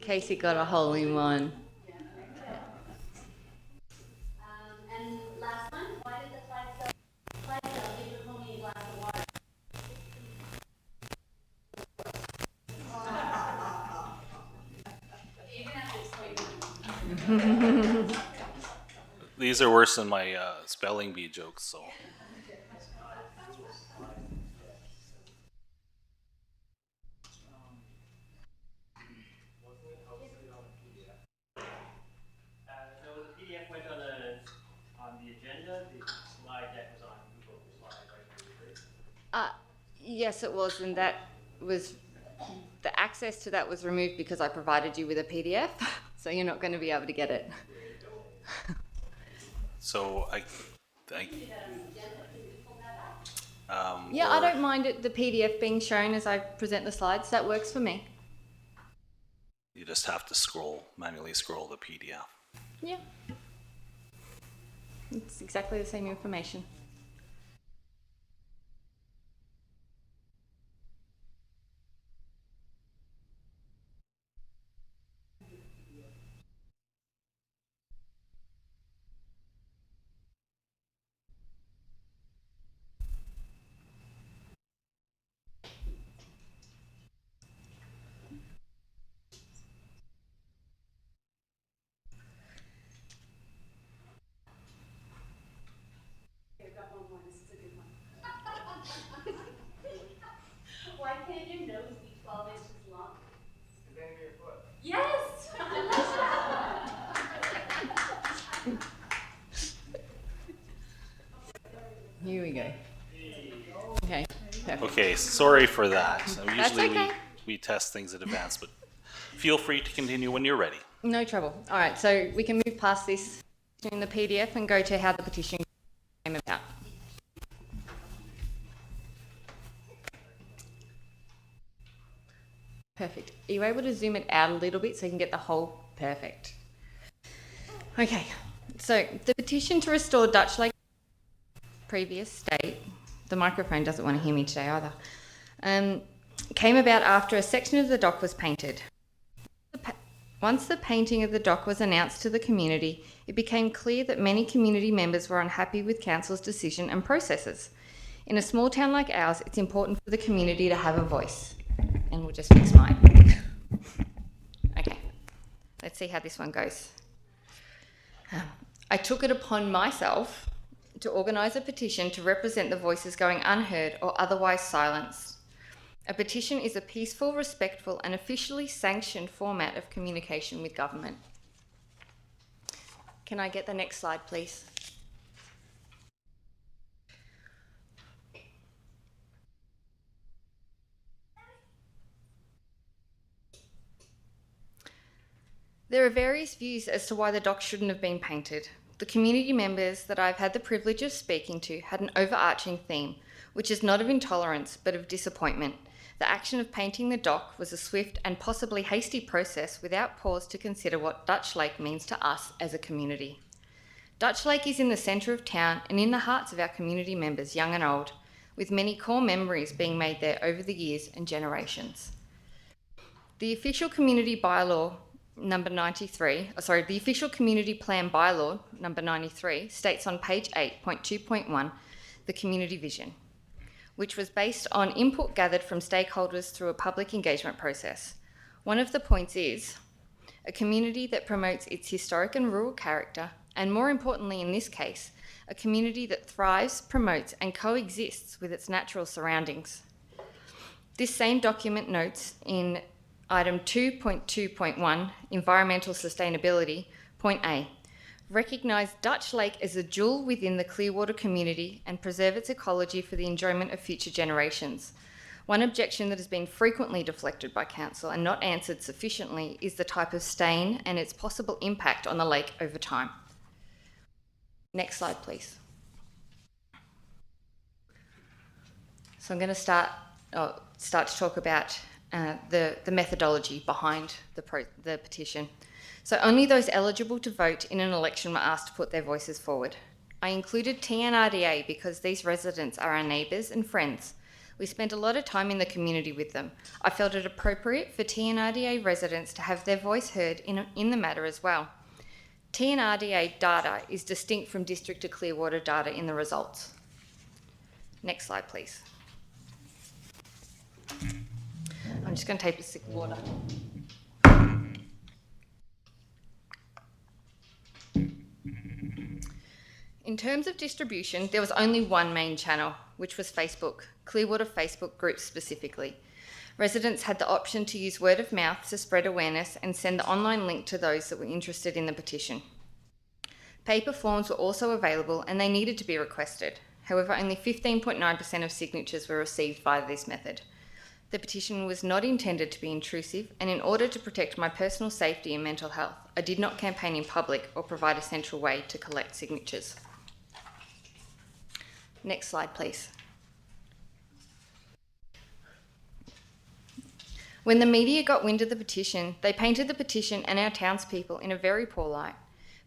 Casey got a hole in one. And last one, why did the flag leave with only a glass of water? You're gonna have to explain. These are worse than my spelling bee jokes, so. So the PDF went on the agenda, the slide deck was on Google Slides, right? Yes, it was, and that was the access to that was removed because I provided you with a PDF, so you're not going to be able to get it. So I Yeah, I don't mind the PDF being shown as I present the slides. That works for me. You just have to manually scroll the PDF. Yeah. It's exactly the same information. Why can't your nose be 12 inches long? Yes! Here we go. Okay, perfect. Okay, sorry for that. That's Usually okay. we test things in advance, but feel free to continue when you're ready. No trouble. All right, so we can move past this in the PDF and go to how the petition came about. Perfect. Are you able to zoom it out a little bit so you can get the whole? Perfect. Okay, so the petition to restore Dutch Lake previous state, the microphone doesn't want to hear me today either, came about after a section of the dock was painted. Once the painting of the dock was announced to the community, it became clear that many community members were unhappy with council's decision and processes. In a small town like ours, it's important for the community to have a voice. And we'll just fix mine. Okay, let's see how this one goes. I took it upon myself to organise a petition to represent the voices going unheard or otherwise silenced. A petition is a peaceful, respectful and officially sanctioned format of communication with government. Can I get the next slide, please? There are various views as to why the dock shouldn't have been painted. The community members that I've had the privilege of speaking to had an overarching theme, which is not of intolerance, but of disappointment. The action of painting the dock was a swift and possibly hasty process without pause to consider what Dutch Lake means to us as a community. Dutch Lake is in the centre of town and in the hearts of our community members, young and old, with many core memories being made there over the years and generations. The official community bylaw number 93, the official community plan bylaw number 93 states on page 8.2.1 the community vision, which was based on input gathered from stakeholders through a public engagement process. One of the points is a community that promotes its historic and rural character, and more importantly in this case, a community that thrives, promotes and coexists with its natural surroundings. This same document notes in Item 2.2.1, Environmental Sustainability, Point A, recognise Dutch Lake as a jewel within the Clearwater community and preserve its ecology for the enjoyment of future generations. One objection that has been frequently deflected by Council and not answered sufficiently is the type of stain and its possible impact on the lake over time. Next slide, please. So I'm going to start to talk about the methodology behind the petition. So only those eligible to vote in an election were asked to put their voices forward. I included TNRDA because these residents are our neighbours and friends. We spent a lot of time in the community with them. I felt it appropriate for TNRDA residents to have their voice heard in the matter as well. TNRDA data is distinct from District of Clearwater data in the results. Next slide, please. I'm just going to take a sip of water. In terms of distribution, there was only one main channel, which was Facebook, Clearwater Facebook groups specifically. Residents had the option to use word of mouth to spread awareness and send the online link to those that were interested in the petition. Paper forms were also available and they needed to be requested. However, only 15.9% of signatures were received via this method. The petition was not intended to be intrusive, and in order to protect my personal safety and mental health, I did not campaign in public or provide a central way to collect signatures. Next slide, please. When the media got wind of the petition, they painted the petition and our townspeople in a very poor light.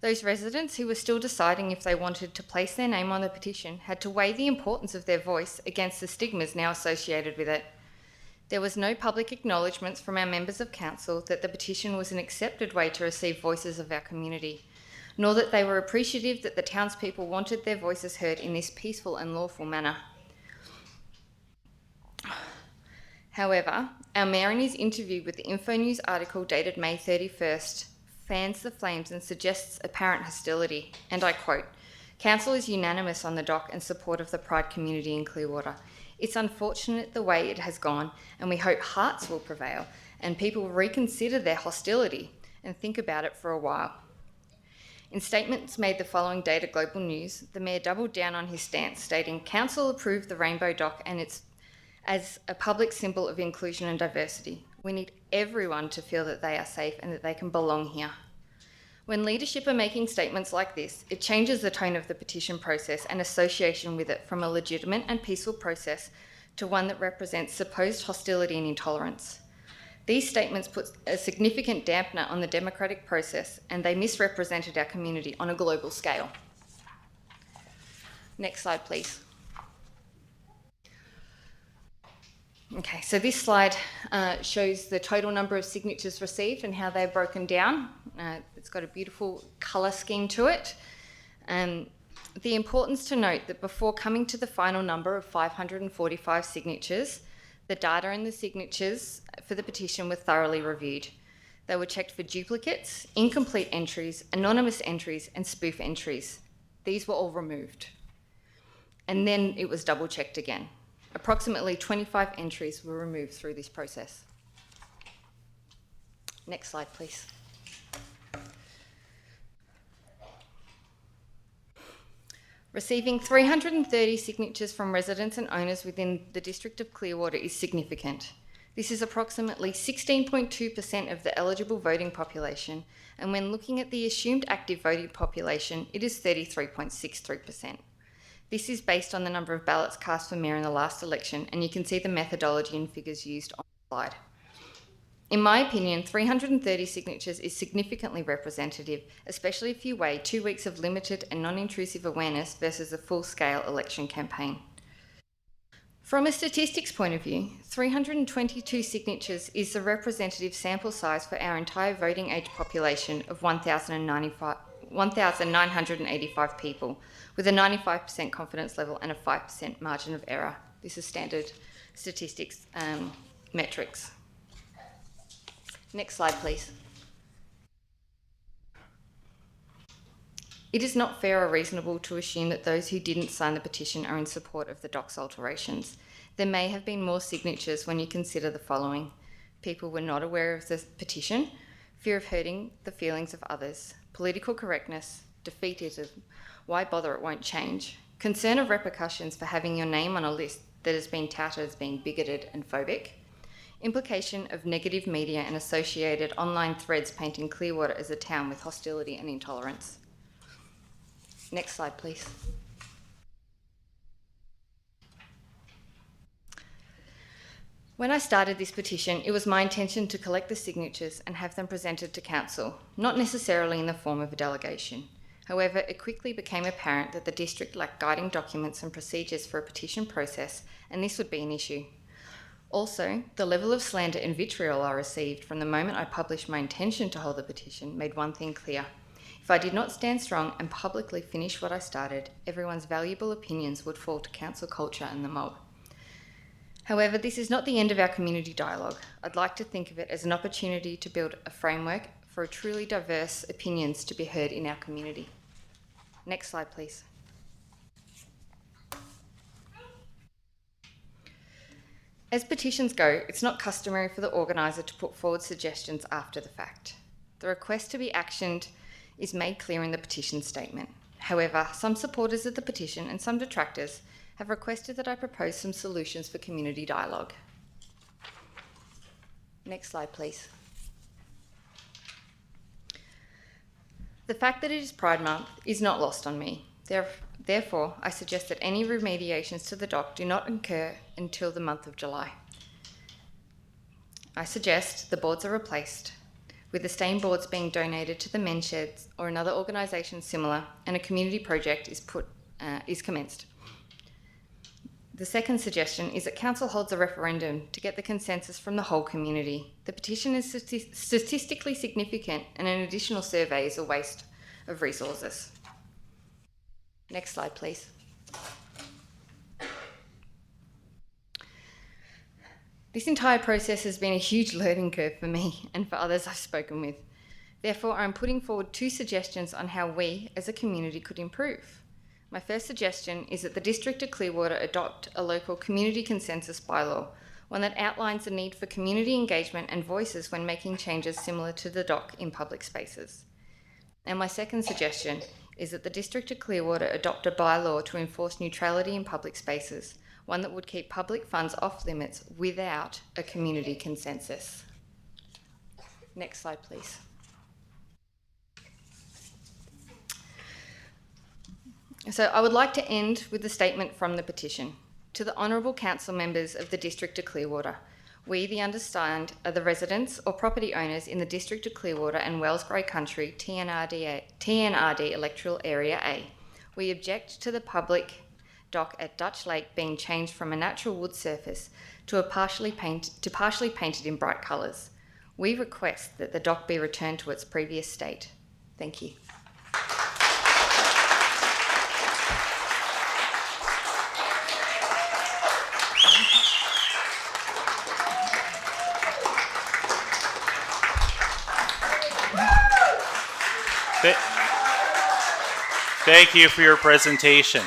Those residents who were still deciding if they wanted to place their name on the petition had to weigh the importance of their voice against the stigmas now associated with it. There was no public acknowledgements from our members of council that the petition was an accepted way to receive voices of our community, nor that they were appreciative that the townspeople wanted their voices heard in this peaceful and lawful manner. However, our mayor in his interview with the Info News article dated May 31st fans the flames and suggests apparent hostility, and I quote, "Council is unanimous on the dock in support of the Pride community in Clearwater. It's unfortunate the way it has gone, and we hope hearts will prevail and people will reconsider their hostility and think about it for a while." In statements made the following day to Global News, the mayor doubled down on his stance, stating, "Council approved the rainbow dock and it's as a public symbol of inclusion and diversity. We need everyone to feel that they are safe and that they can belong here." When leadership are making statements like this, it changes the tone of the petition process and association with it from a legitimate and peaceful process to one that represents supposed hostility and intolerance. These statements put a significant dampener on the democratic process and they misrepresented our community on a global scale. Next slide, please. Okay, so this slide shows the total number of signatures received and how they're broken down. It's got a beautiful colour scheme to it. The importance to note that before coming to the final number of 545 signatures, the data and the signatures for the petition were thoroughly reviewed. They were checked for duplicates, incomplete entries, anonymous entries, and spoof entries. These were all removed. And then it was double checked again. Approximately 25 entries were removed through this process. Next slide, please. Receiving 330 signatures from residents and owners within the District of Clearwater is significant. This is approximately 16.2% of the eligible voting population, and when looking at the assumed active voting population, it is 33.63%. This is based on the number of ballots cast for mayor in the last election, and you can see the methodology and figures used on the slide. In my opinion, 330 signatures is significantly representative, especially if you weigh 2 weeks of limited and non-intrusive awareness versus a full-scale election campaign. From a statistics point of view, 322 signatures is the representative sample size for our entire voting age population of 1,985 people, with a 95% confidence level and a 5% margin of error. This is standard statistics metrics. Next slide, please. It is not fair or reasonable to assume that those who didn't sign the petition are in support of the docs alterations. There may have been more signatures when you consider the following. People were not aware of the petition, fear of hurting the feelings of others, political correctness, defeatism, why bother, it won't change, concern of repercussions for having your name on a list that has been touted as being bigoted and phobic, implication of negative media and associated online threads painting Clearwater as a town with hostility and intolerance. Next slide, please. When I started this petition, it was my intention to collect the signatures and have them presented to council, not necessarily in the form of a delegation. However, it quickly became apparent that the district lacked guiding documents and procedures for a petition process, and this would be an issue. Also, the level of slander and vitriol I received from the moment I published my intention to hold the petition made one thing clear. If I did not stand strong and publicly finish what I started, everyone's valuable opinions would fall to council culture and the mob. However, this is not the end of our community dialogue. I'd like to think of it as an opportunity to build a framework for truly diverse opinions to be heard in our community. Next slide, please. As petitions go, it's not customary for the organiser to put forward suggestions after the fact. The request to be actioned is made clear in the petition statement. However, some supporters of the petition and some detractors have requested that I propose some solutions for community dialogue. Next slide, please. The fact that it is Pride Month is not lost on me. Therefore, I suggest that any remediations to the dock do not occur until the month of July. I suggest the boards are replaced, with the stained boards being donated to the men's sheds or another organisation similar, and a community project is commenced. The second suggestion is that council holds a referendum to get the consensus from the whole community. The petition is statistically significant, and an additional survey is a waste of resources. Next slide, please. This entire process has been a huge learning curve for me and for others I've spoken with. Therefore, I'm putting forward 2 suggestions on how we, as a community, could improve. My first suggestion is that the District of Clearwater adopt a local community consensus bylaw, one that outlines the need for community engagement and voices when making changes similar to the dock in public spaces. And my second suggestion is that the District of Clearwater adopt a bylaw to enforce neutrality in public spaces, one that would keep public funds off limits without a community consensus. Next slide, please. So I would like to end with a statement from the petition. To the Honourable Council members of the District of Clearwater, we, the undersigned, are the residents or property owners in the District of Clearwater and Wells Grey Country TNRD Electoral Area A. We object to the public dock at Dutch Lake being changed from a natural wood surface to partially painted in bright colours. We request that the dock be returned to its previous state. Thank you. Thank you for your presentation.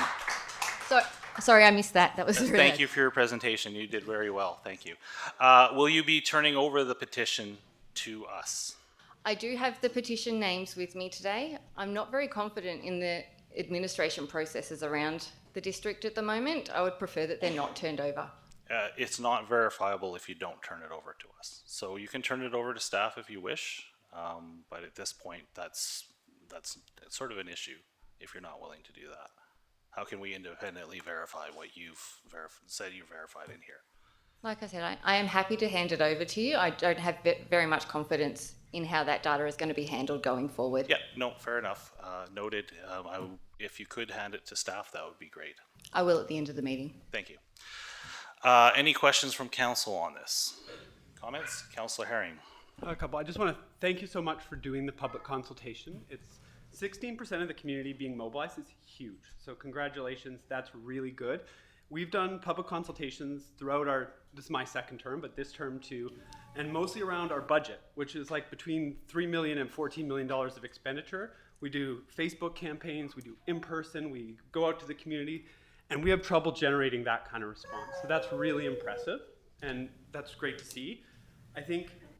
Sorry, I missed that. That was really Thank you for your presentation. You did very well. Thank you. Will you be turning over the petition to us? I do have the petition names with me today. I'm not very confident in the administration processes around the district at the moment. I would prefer that they're not turned over. It's not verifiable if you don't turn it over to us. So you can turn it over to staff if you wish, but at this point, that's sort of an issue if you're not willing to do that. How can we independently verify what you've said you verified in here? Like I said, I am happy to hand it over to you. I don't have very much confidence in how that data is going to be handled going forward. Yeah, no, fair enough. Noted. If you could hand it to staff, that would be great. I will at the end of the meeting. Thank you. Any questions from council on this? Comments? Councillor Herring. A couple. I just want to thank you so much for doing the public consultation. It's 16% of the community being mobilized is huge. So congratulations, that's really good. We've done public consultations throughout this is my second term, but this term too, and mostly around our budget, which is like between $3 million and $14 million of expenditure. We do Facebook campaigns, we do in-person, we go out to the community, and we have trouble generating that kind of response. So that's really impressive, and that's great to see.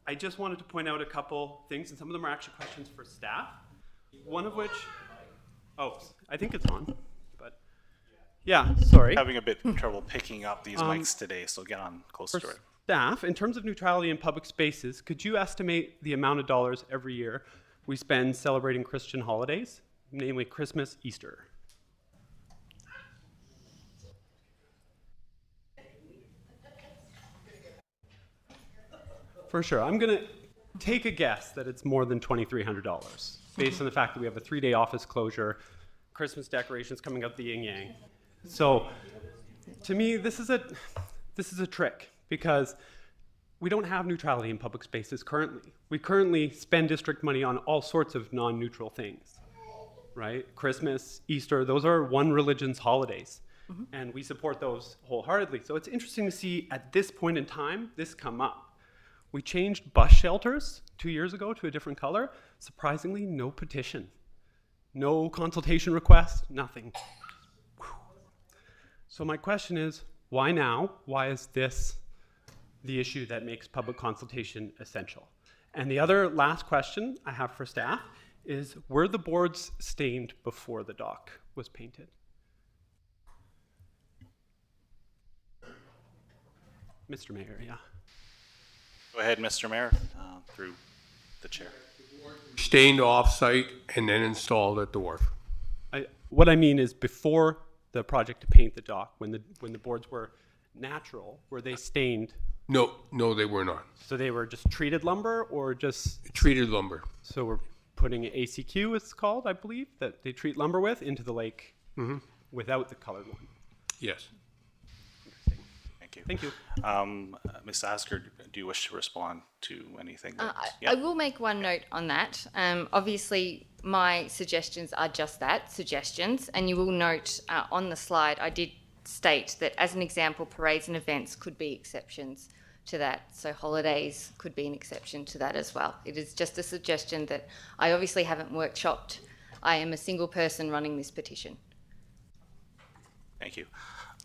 I just wanted to point out a couple things, and some of them are actually questions for staff. One of which, I think it's on, but yeah, sorry. Having a bit of trouble picking up these mics today, so get on closer to it. Staff, in terms of neutrality in public spaces, could you estimate the amount of dollars every year we spend celebrating Christian holidays, namely Christmas, Easter? For sure. I'm going to take a guess that it's more than $2,300. based on the fact that we have a 3-day office closure, Christmas decorations coming out the yin yang. So to me, this is a trick because we don't have neutrality in public spaces currently. We currently spend district money on all sorts of non-neutral things, right? Christmas, Easter, those are one religion's holidays. And we support those wholeheartedly. So it's interesting to see at this point in time, this come up. We changed bus shelters 2 years ago to a different color. Surprisingly, no petition, no consultation request, nothing. Whew. So my question is, why now? Why is this the issue that makes public consultation essential? And the other last question I have for staff is, were the boards stained before the dock was painted? Mr. Mayor, yeah. Go ahead, Mr. Mayor, through the chair. Stained off-site and then installed at the wharf. What I mean is before the project to paint the dock, when the boards were natural, were they stained? No, they were not. So they were just treated lumber or just? Treated lumber. So we're putting ACQ, it's called, I believe, that they treat lumber with into the lake without the colored one. Yes. Thank you. Thank you. Ms. Asker, do you wish to respond to anything? I will make one note on that. Obviously, my suggestions are just that, suggestions, and you will note on the slide I did state that as an example, parades and events could be exceptions to that. So holidays could be an exception to that as well. It is just a suggestion that I obviously haven't workshopped. I am a single person running this petition. Thank you.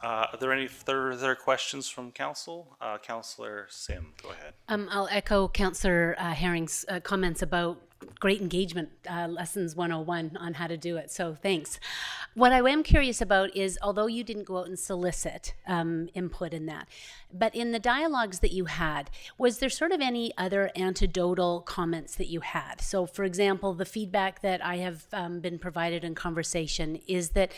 Are there any further questions from council? Councillor Sim, go ahead. I'll echo Councillor Herring's comments about great engagement, lessons 101 on how to do it. So thanks. What I am curious about is, although you didn't go out and solicit input in that, but in the dialogues that you had, was there sort of any other anecdotal comments that you had? So for example, the feedback that I have been provided in conversation is that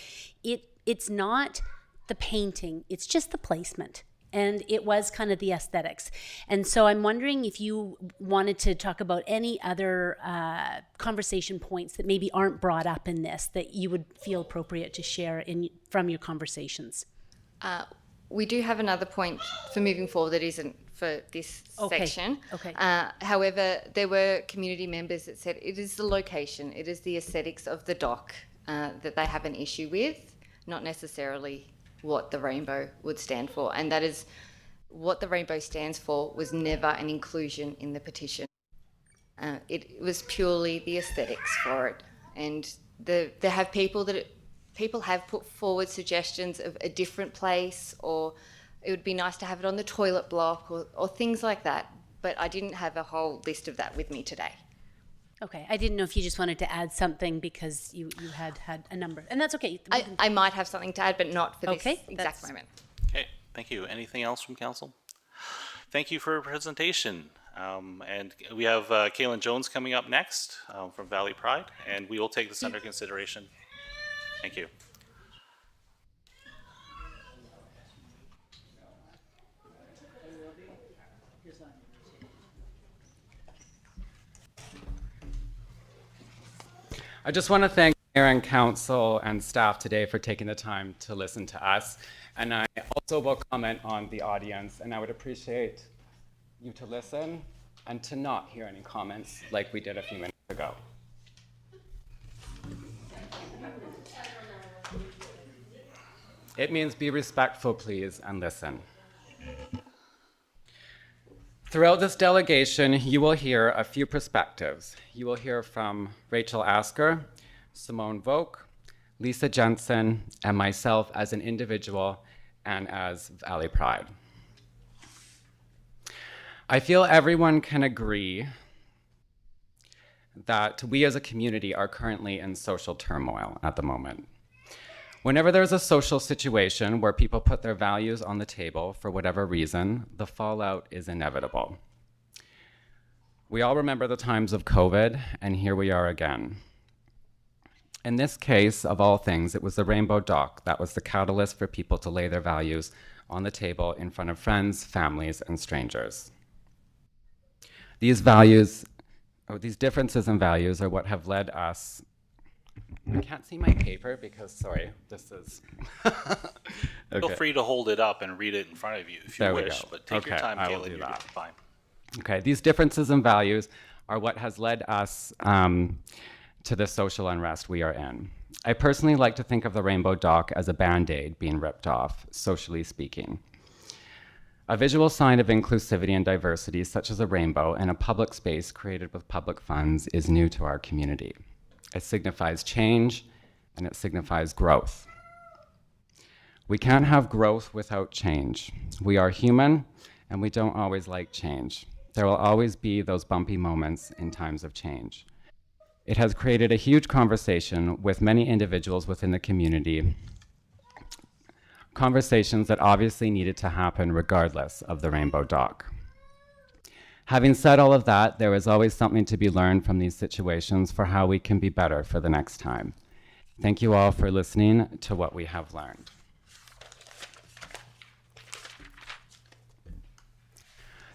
it's not the painting, it's just the placement. And it was kind of the aesthetics. And so I'm wondering if you wanted to talk about any other conversation points that maybe aren't brought up in this that you would feel appropriate to share from your conversations. We do have another point for moving forward that isn't for this section. Okay. However, there were community members that said it is the location, it is the aesthetics of the dock that they have an issue with, not necessarily what the rainbow would stand for. And that is what the rainbow stands for was never an inclusion in the petition. It was purely the aesthetics for it. And there have people have put forward suggestions of a different place, or it would be nice to have it on the toilet block or things like that. But I didn't have a whole list of that with me today. Okay, I didn't know if you just wanted to add something because you had a number, and that's okay. I might have something to add, but not for this exact moment. Okay, thank you. Anything else from council? Thank you for your presentation. And we have Kaylin Jones coming up next from Valley Pride, and we will take this under consideration. Thank you. I just want to thank Mayor and Council and staff today for taking the time to listen to us. And I also will comment on the audience, and I would appreciate you to listen and to not hear any comments like we did a few minutes ago. It means be respectful, please, and listen. Throughout this delegation, you will hear a few perspectives. You will hear from Rachel Asker, Simone Volk, Lisa Jensen, and myself as an individual and as Valley Pride. I feel everyone can agree that we as a community are currently in social turmoil at the moment. Whenever there's a social situation where people put their values on the table for whatever reason, the fallout is inevitable. We all remember the times of COVID, and here we are again. In this case, of all things, it was the Rainbow Dock that was the catalyst for people to lay their values on the table in front of friends, families, and strangers. These values these differences in values are what have led us. I can't see my paper because, sorry, this is. Feel Okay. free to hold it up and read it in front of you if you There we wish, go. but take your Okay, time, I will Caleb. do You're that. doing fine. Okay, these differences in values are what has led us to the social unrest we are in. I personally like to think of the rainbow dock as a Band-Aid being ripped off, socially speaking. A visual sign of inclusivity and diversity, such as a rainbow in a public space created with public funds, is new to our community. It signifies change, and it signifies growth. We can't have growth without change. We are human, and we don't always like change. There will always be those bumpy moments in times of change. It has created a huge conversation with many individuals within the community, conversations that obviously needed to happen regardless of the rainbow dock. Having said all of that, there is always something to be learned from these situations for how we can be better for the next time. Thank you all for listening to what we have learned.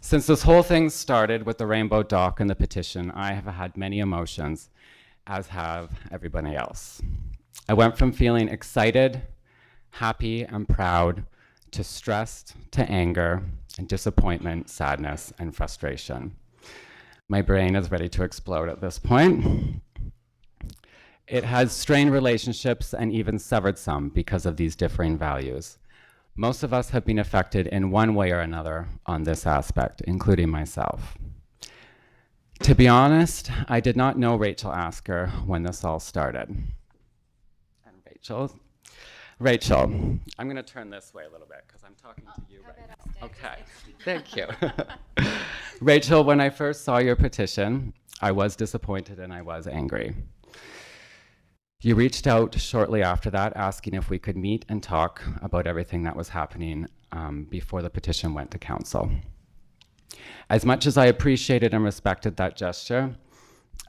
Since this whole thing started with the rainbow dock and the petition, I have had many emotions, as have everybody else. I went from feeling excited, happy, and proud to stressed, to anger, and disappointment, sadness, and frustration. My brain is ready to explode at this point. It has strained relationships and even severed some because of these differing values. Most of us have been affected in one way or another on this aspect, including myself. To be honest, I did not know Rachel Asker when this all started. And Rachel, I'm going to turn this way a little bit because I'm talking to you right now. Okay, thank you. Rachel, when I first saw your petition, I was disappointed and I was angry. You reached out shortly after that asking if we could meet and talk about everything that was happening before the petition went to council. As much as I appreciated and respected that gesture,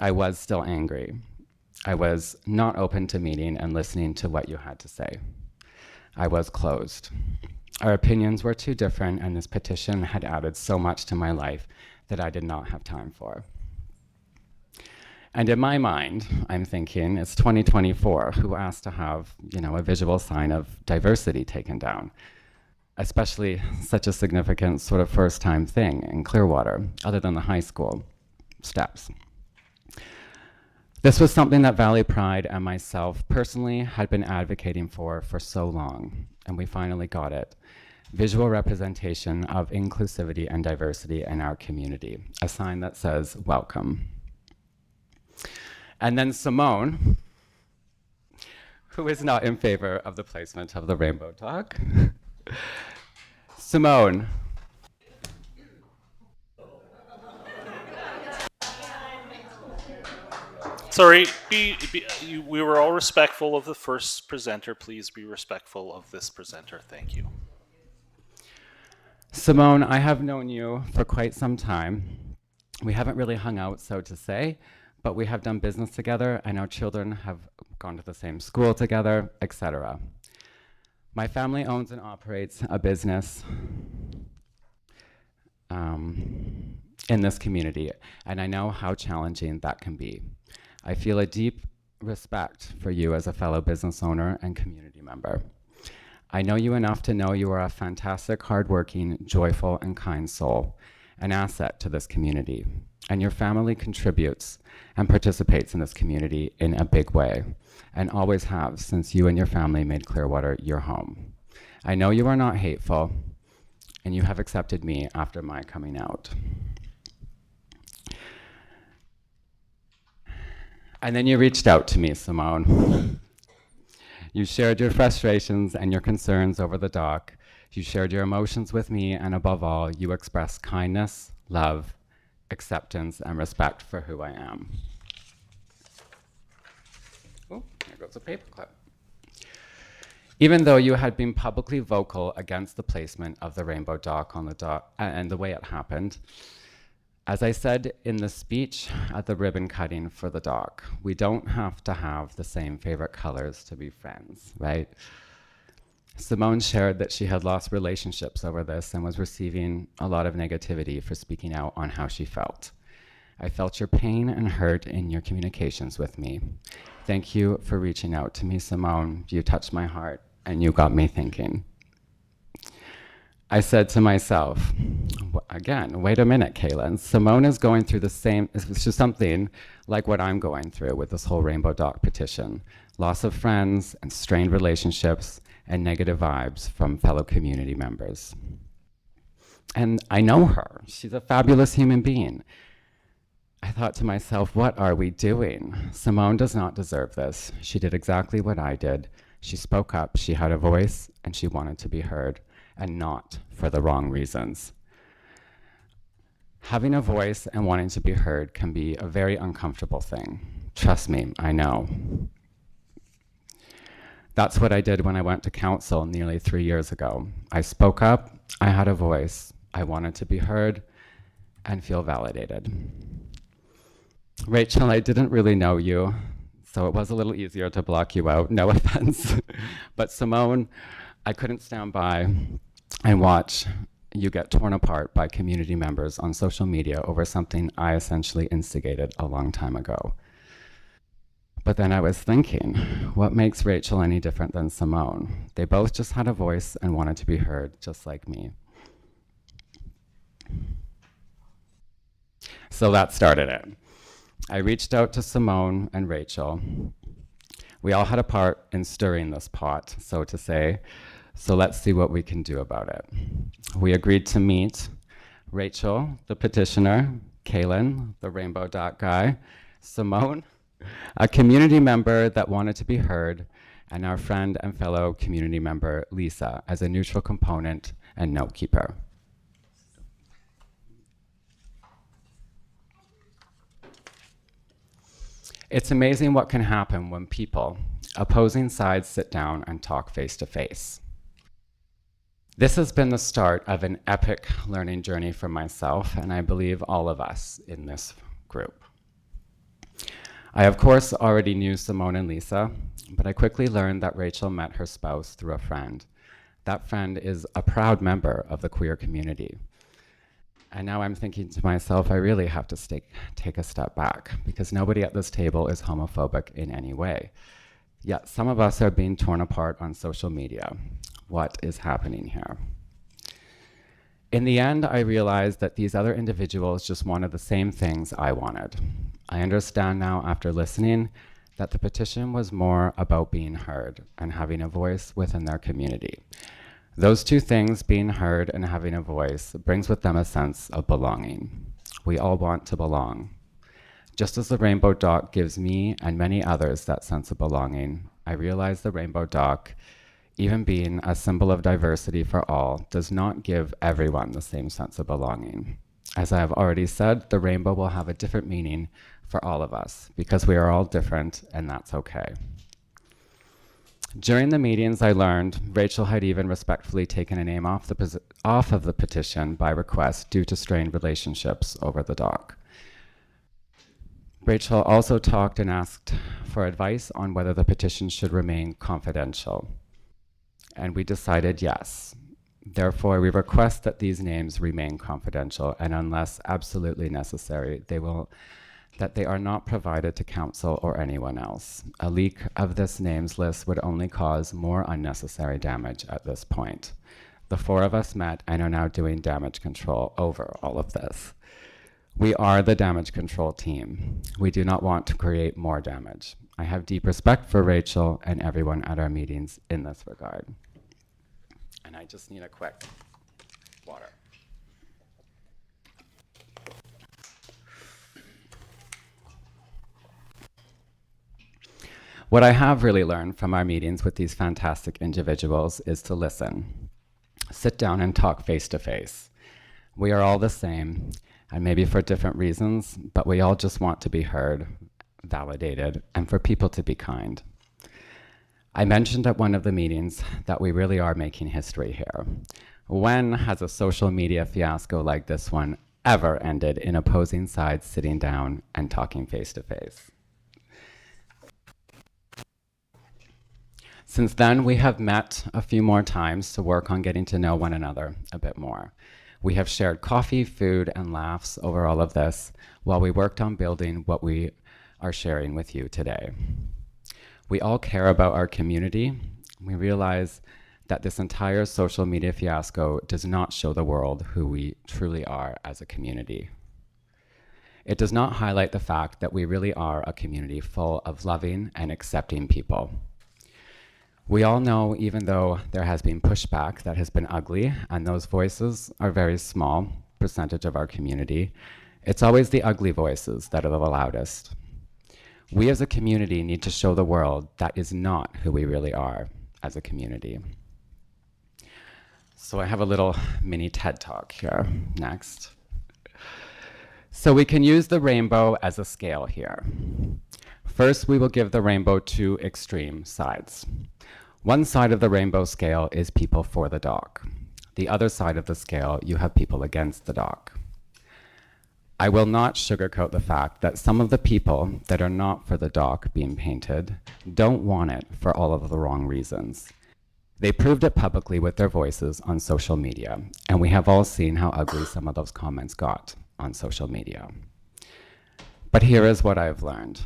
I was still angry. I was not open to meeting and listening to what you had to say. I was closed. Our opinions were too different, and this petition had added so much to my life that I did not have time for. And in my mind, I'm thinking, it's 2024, who asked to have, a visual sign of diversity taken down, especially such a significant sort of first-time thing in Clearwater, other than the high school steps. This was something that Valley Pride and myself personally had been advocating for so long, and we finally got it. Visual representation of inclusivity and diversity in our community, a sign that says, welcome. And then Simone, who is not in favor of the placement of the rainbow dock. Simone. Sorry, we were all respectful of the first presenter. Please be respectful of this presenter. Thank you. Simone, I have known you for quite some time. We haven't really hung out, so to say, but we have done business together, and our children have gone to the same school together, etc. My family owns and operates a business in this community, and I know how challenging that can be. I feel a deep respect for you as a fellow business owner and community member. I know you enough to know you are a fantastic, hardworking, joyful, and kind soul, an asset to this community, and your family contributes and participates in this community in a big way, and always have since you and your family made Clearwater your home. I know you are not hateful, and you have accepted me after my coming out. And then you reached out to me, Simone. You shared your frustrations and your concerns over the dock. You shared your emotions with me, and above all, you expressed kindness, love, acceptance, and respect for who I am. Oh, there goes a paperclip. Even though you had been publicly vocal against the placement of the rainbow dock on the dock and the way it happened, as I said in the speech at the ribbon cutting for the dock, we don't have to have the same favorite colors to be friends, right? Simone shared that she had lost relationships over this and was receiving a lot of negativity for speaking out on how she felt. I felt your pain and hurt in your communications with me. Thank you for reaching out to me, Simone. You touched my heart, and you got me thinking. I said to myself, again, wait a minute, Kaylin. Simone is going through the same, it's just something like what I'm going through with this whole Rainbow Doc petition. Loss of friends and strained relationships and negative vibes from fellow community members. And I know her. She's a fabulous human being. I thought to myself, what are we doing? Simone does not deserve this. She did exactly what I did. She spoke up, she had a voice, and she wanted to be heard, and not for the wrong reasons. Having a voice and wanting to be heard can be a very uncomfortable thing. Trust me, I know. That's what I did when I went to council nearly 3 years ago. I spoke up, I had a voice, I wanted to be heard and feel validated. Rachel, I didn't really know you, so it was a little easier to block you out, no offense. But Simone, I couldn't stand by and watch you get torn apart by community members on social media over something I essentially instigated a long time ago. But then I was thinking, what makes Rachel any different than Simone? They both just had a voice and wanted to be heard, just like me. So that started it. I reached out to Simone and Rachel. We all had a part in stirring this pot, so to say, so let's see what we can do about it. We agreed to meet Rachel, the petitioner, Kaylin, the Rainbow Doc guy, Simone, a community member that wanted to be heard, and our friend and fellow community member, Lisa, as a neutral component and note keeper. It's amazing what can happen when people, opposing sides, sit down and talk face to face. This has been the start of an epic learning journey for myself, and I believe all of us in this group. I, of course, already knew Simone and Lisa, but I quickly learned that Rachel met her spouse through a friend. That friend is a proud member of the queer community. And now I'm thinking to myself, I really have to take a step back, because nobody at this table is homophobic in any way. Yet some of us are being torn apart on social media. What is happening here? In the end, I realized that these other individuals just wanted the same things I wanted. I understand now, after listening, that the petition was more about being heard and having a voice within their community. Those two things, being heard and having a voice, brings with them a sense of belonging. We all want to belong. Just as the Rainbow Doc gives me and many others that sense of belonging, I realize the Rainbow Doc, even being a symbol of diversity for all, does not give everyone the same sense of belonging. As I have already said, the rainbow will have a different meaning for all of us, because we are all different, and that's okay. During the meetings, I learned Rachel had even respectfully taken a name off of the petition by request due to strained relationships over the doc. Rachel also talked and asked for advice on whether the petition should remain confidential. And we decided yes. Therefore, we request that these names remain confidential, and unless absolutely necessary, that they are not provided to council or anyone else. A leak of this names list would only cause more unnecessary damage at this point. The four of us met and are now doing damage control over all of this. We are the damage control team. We do not want to create more damage. I have deep respect for Rachel and everyone at our meetings in this regard. And I just need a quick water. What I have really learned from our meetings with these fantastic individuals is to listen. Sit down and talk face to face. We are all the same, and maybe for different reasons, but we all just want to be heard, validated, and for people to be kind. I mentioned at one of the meetings that we really are making history here. When has a social media fiasco like this one ever ended in opposing sides sitting down and talking face to face? Since then, we have met a few more times to work on getting to know one another a bit more. We have shared coffee, food, and laughs over all of this while we worked on building what we are sharing with you today. We all care about our community. We realize that this entire social media fiasco does not show the world who we truly are as a community. It does not highlight the fact that we really are a community full of loving and accepting people. We all know, even though there has been pushback that has been ugly, and those voices are a very small percentage of our community, it's always the ugly voices that are the loudest. We as a community need to show the world that is not who we really are as a community. So I have a little mini TED Talk here next. So we can use the rainbow as a scale here. First, we will give the rainbow two extreme sides. One side of the rainbow scale is people for the dog. The other side of the scale, you have people against the dog. I will not sugarcoat the fact that some of the people that are not for the dock being painted don't want it for all of the wrong reasons. They proved it publicly with their voices on social media, and we have all seen how ugly some of those comments got on social media. But here is what I've learned.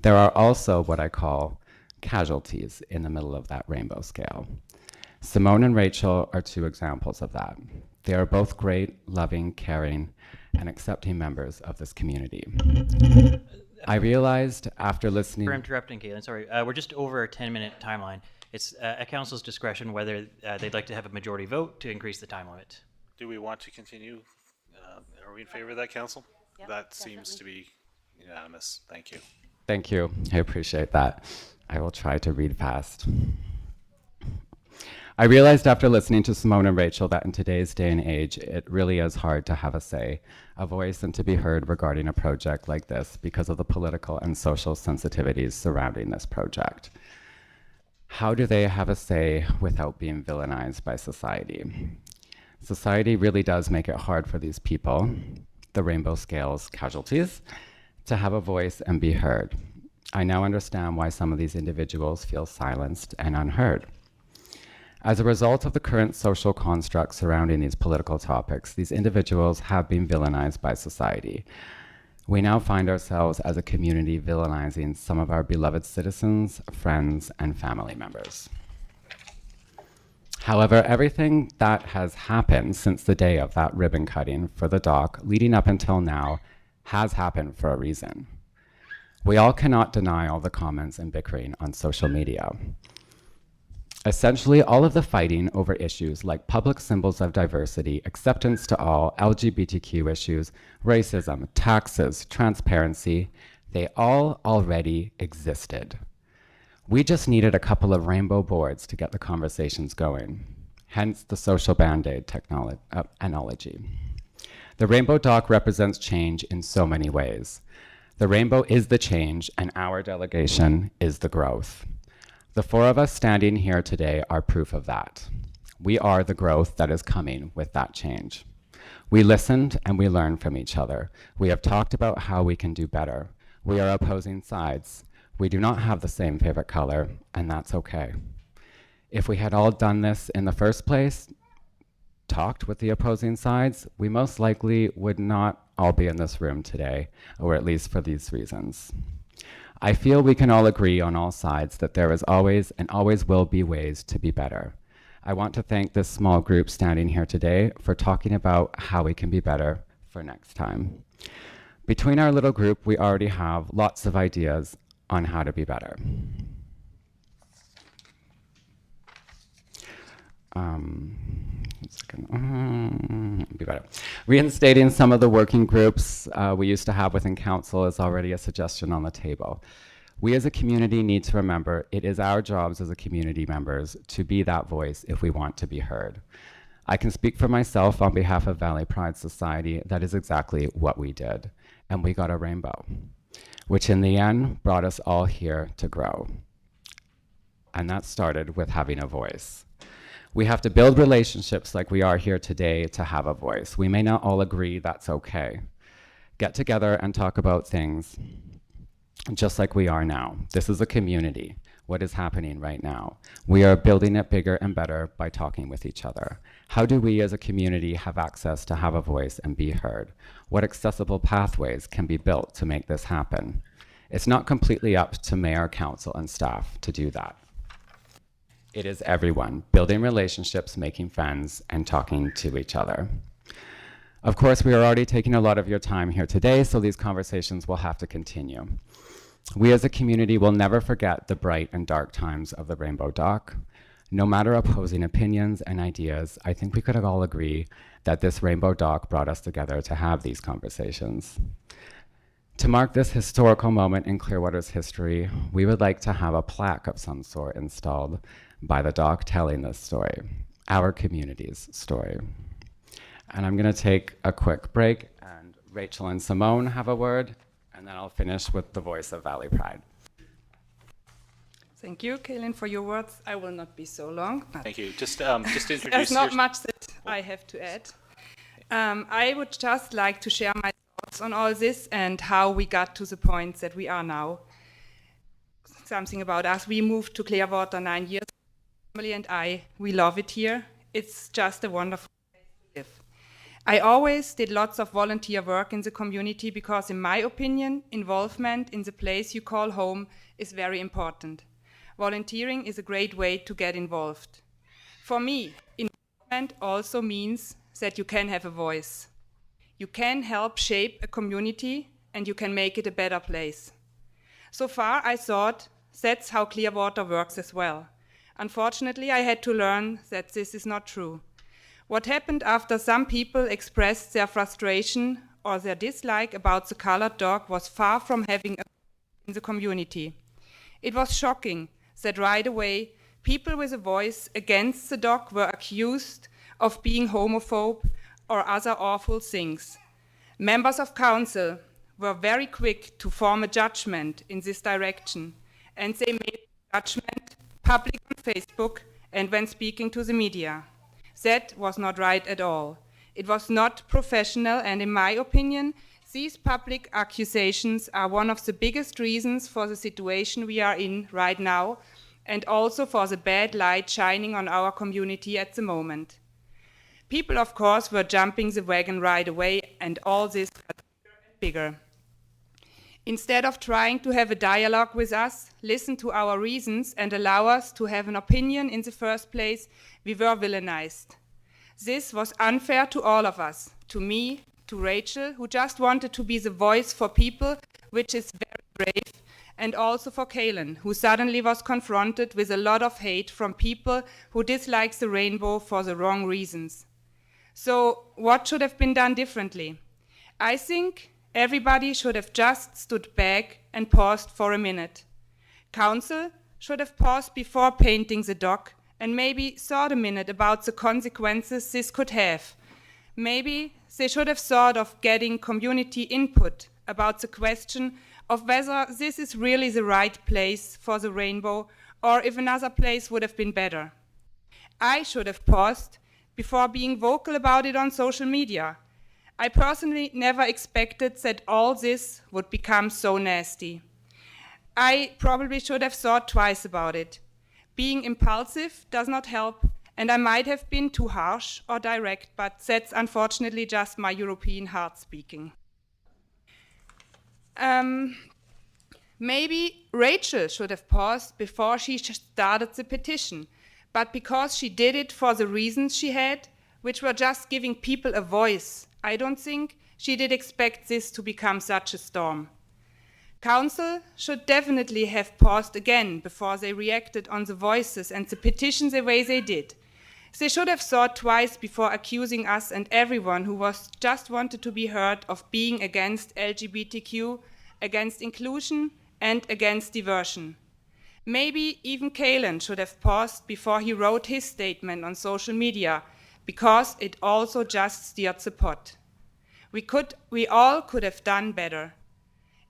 There are also what I call casualties in the middle of that rainbow scale. Simone and Rachel are two examples of that. They are both great, loving, caring, and accepting members of this community. I realized after listening... For interrupting, Caitlin, sorry. We're just over a 10-minute timeline. It's at council's discretion whether they'd like to have a majority vote to increase the time limit. Do we want to continue? Are we in favor of that, council? Yep, that seems to be unanimous. Thank you. Thank you. I appreciate that. I will try to read fast. I realized after listening to Simone and Rachel that in today's day and age, it really is hard to have a say, a voice, and to be heard regarding a project like this because of the political and social sensitivities surrounding this project. How do they have a say without being villainized by society? Society really does make it hard for these people, the rainbow scales casualties, to have a voice and be heard. I now understand why some of these individuals feel silenced and unheard. As a result of the current social construct surrounding these political topics, these individuals have been villainized by society. We now find ourselves as a community villainizing some of our beloved citizens, friends, and family members. However, everything that has happened since the day of that ribbon cutting for the dock leading up until now has happened for a reason. We all cannot deny all the comments and bickering on social media. Essentially, all of the fighting over issues like public symbols of diversity, acceptance to all, LGBTQ issues, racism, taxes, transparency, they all already existed. We just needed a couple of rainbow boards to get the conversations going, hence the social band-aid analogy. The rainbow dock represents change in so many ways. The rainbow is the change, and our delegation is the growth. The four of us standing here today are proof of that. We are the growth that is coming with that change. We listened and we learned from each other. We have talked about how we can do better. We are opposing sides. We do not have the same favorite color, and that's okay. If we had all done this in the first place, talked with the opposing sides, we most likely would not all be in this room today, or at least for these reasons. I feel we can all agree on all sides that there is always and always will be ways to be better. I want to thank this small group standing here today for talking about how we can be better for next time. Between our little group, we already have lots of ideas on how to be better. Be better. Reinstating some of the working groups we used to have within council is already a suggestion on the table. We as a community need to remember it is our jobs as a community members to be that voice if we want to be heard. I can speak for myself on behalf of Valley Pride Society. That is exactly what we did. And we got a rainbow, which in the end brought us all here to grow. And that started with having a voice. We have to build relationships like we are here today to have a voice. We may not all agree, that's okay. Get together and talk about things just like we are now. This is a community. what is happening right now. We are building it bigger and better by talking with each other. How do we as a community have access to have a voice and be heard? What accessible pathways can be built to make this happen? It's not completely up to mayor, council, and staff to do that. It is everyone, building relationships, making friends, and talking to each other. Of course, we are already taking a lot of your time here today, so these conversations will have to continue. We as a community will never forget the bright and dark times of the Rainbow Dock. No matter opposing opinions and ideas, I think we could all agree that this Rainbow Dock brought us together to have these conversations. To mark this historical moment in Clearwater's history, we would like to have a plaque of some sort installed by the dock telling this story, our community's story. And I'm going to take a quick break, and Rachel and Simone have a word, and then I'll finish with the voice of Valley Pride. Thank you, Kaylin, for your words. I will not be so long. Thank you. Just introduce There's not much that I have to add. I would just like to share my thoughts on all this and how we got to the point that we are now. Something about us. We moved to Clearwater 9 years ago. Family and I, we love it here. It's just a wonderful place to live. I always did lots of volunteer work in the community because, in my opinion, involvement in the place you call home is very important. Volunteering is a great way to get involved. For me, involvement also means that you can have a voice. You can help shape a community and you can make it a better place. So far, I thought that's how Clearwater works as well. Unfortunately, I had to learn that this is not true. What happened after some people expressed their frustration or their dislike about the colored dog was far from having a in the community. It was shocking that right away people with a voice against the dog were accused of being homophobe or other awful things. Members of council were very quick to form a judgment in this direction, and they made the judgment public on Facebook and when speaking to the media. That was not right at all. It was not professional, and in my opinion, these public accusations are one of the biggest reasons for the situation we are in right now, and also for the bad light shining on our community at the moment. People, of course, were jumping the wagon right away, and all this got bigger and bigger. Instead of trying to have a dialogue with us, listen to our reasons, and allow us to have an opinion in the first place, we were villainized. This was unfair to all of us, to me, to Rachel, who just wanted to be the voice for people, which is very brave, and also for Kaylin, who suddenly was confronted with a lot of hate from people who dislike the rainbow for the wrong reasons. So what should have been done differently? I think everybody should have just stood back and paused for a minute. Council should have paused before painting the dock and maybe thought a minute about the consequences this could have. Maybe they should have thought of getting community input about the question of whether this is really the right place for the rainbow or if another place would have been better. I should have paused before being vocal about it on social media. I personally never expected that all this would become so nasty. I probably should have thought twice about it. Being impulsive does not help, and I might have been too harsh or direct, but that's unfortunately just my European heart speaking. Maybe Rachel should have paused before she started the petition, but because she did it for the reasons she had, which were just giving people a voice, I don't think she did expect this to become such a storm. Council should definitely have paused again before they reacted on the voices and the petition the way they did. They should have thought twice before accusing us and everyone who was just wanted to be heard of being against LGBTQ, against inclusion, and against diversion. Maybe even Kaylin should have paused before he wrote his statement on social media, because it also just stirred the pot. We all could have done better.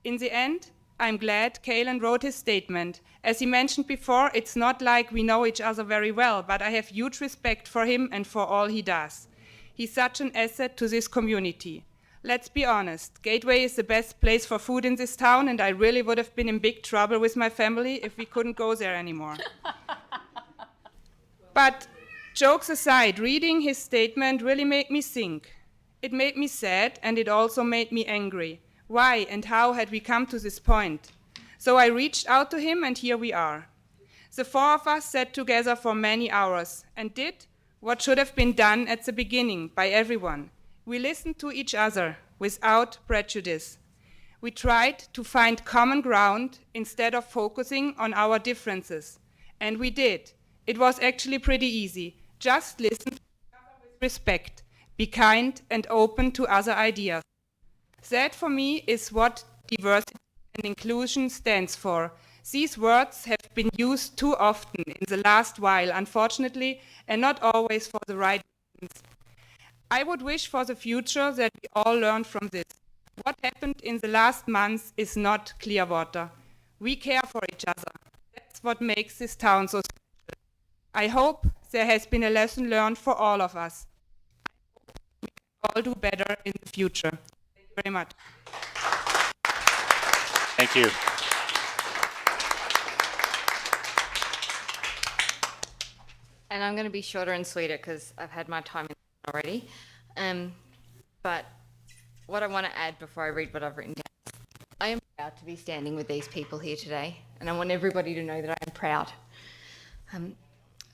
In the end, I'm glad Kaylin wrote his statement. As he mentioned before, it's not like we know each other very well, but I have huge respect for him and for all he does. He's such an asset to this community. Let's be honest, Gateway is the best place for food in this town, and I really would have been in big trouble with my family if we couldn't go there anymore. But jokes aside, reading his statement really made me think. It made me sad, and it also made me angry. Why and how had we come to this point? So I reached out to him, and here we are. The four of us sat together for many hours and did what should have been done at the beginning by everyone. We listened to each other without prejudice. We tried to find common ground instead of focusing on our differences. And we did. It was actually pretty easy. Just listen to each other with respect. Be kind and open to other ideas. That, for me, is what diversity and inclusion stands for. These words have been used too often in the last while, unfortunately, and not always for the right reasons. I would wish for the future that we all learn from this. What happened in the last months is not Clearwater. We care for each other. That's what makes this town so special. I hope there has been a lesson learned for all of us. I hope we can all do better in the future. Thank you very much. Thank you. And I'm going to be shorter and sweeter because I've had my time in already. But what I want to add before I read what I've written down, I am proud to be standing with these people here today, and I want everybody to know that I am proud.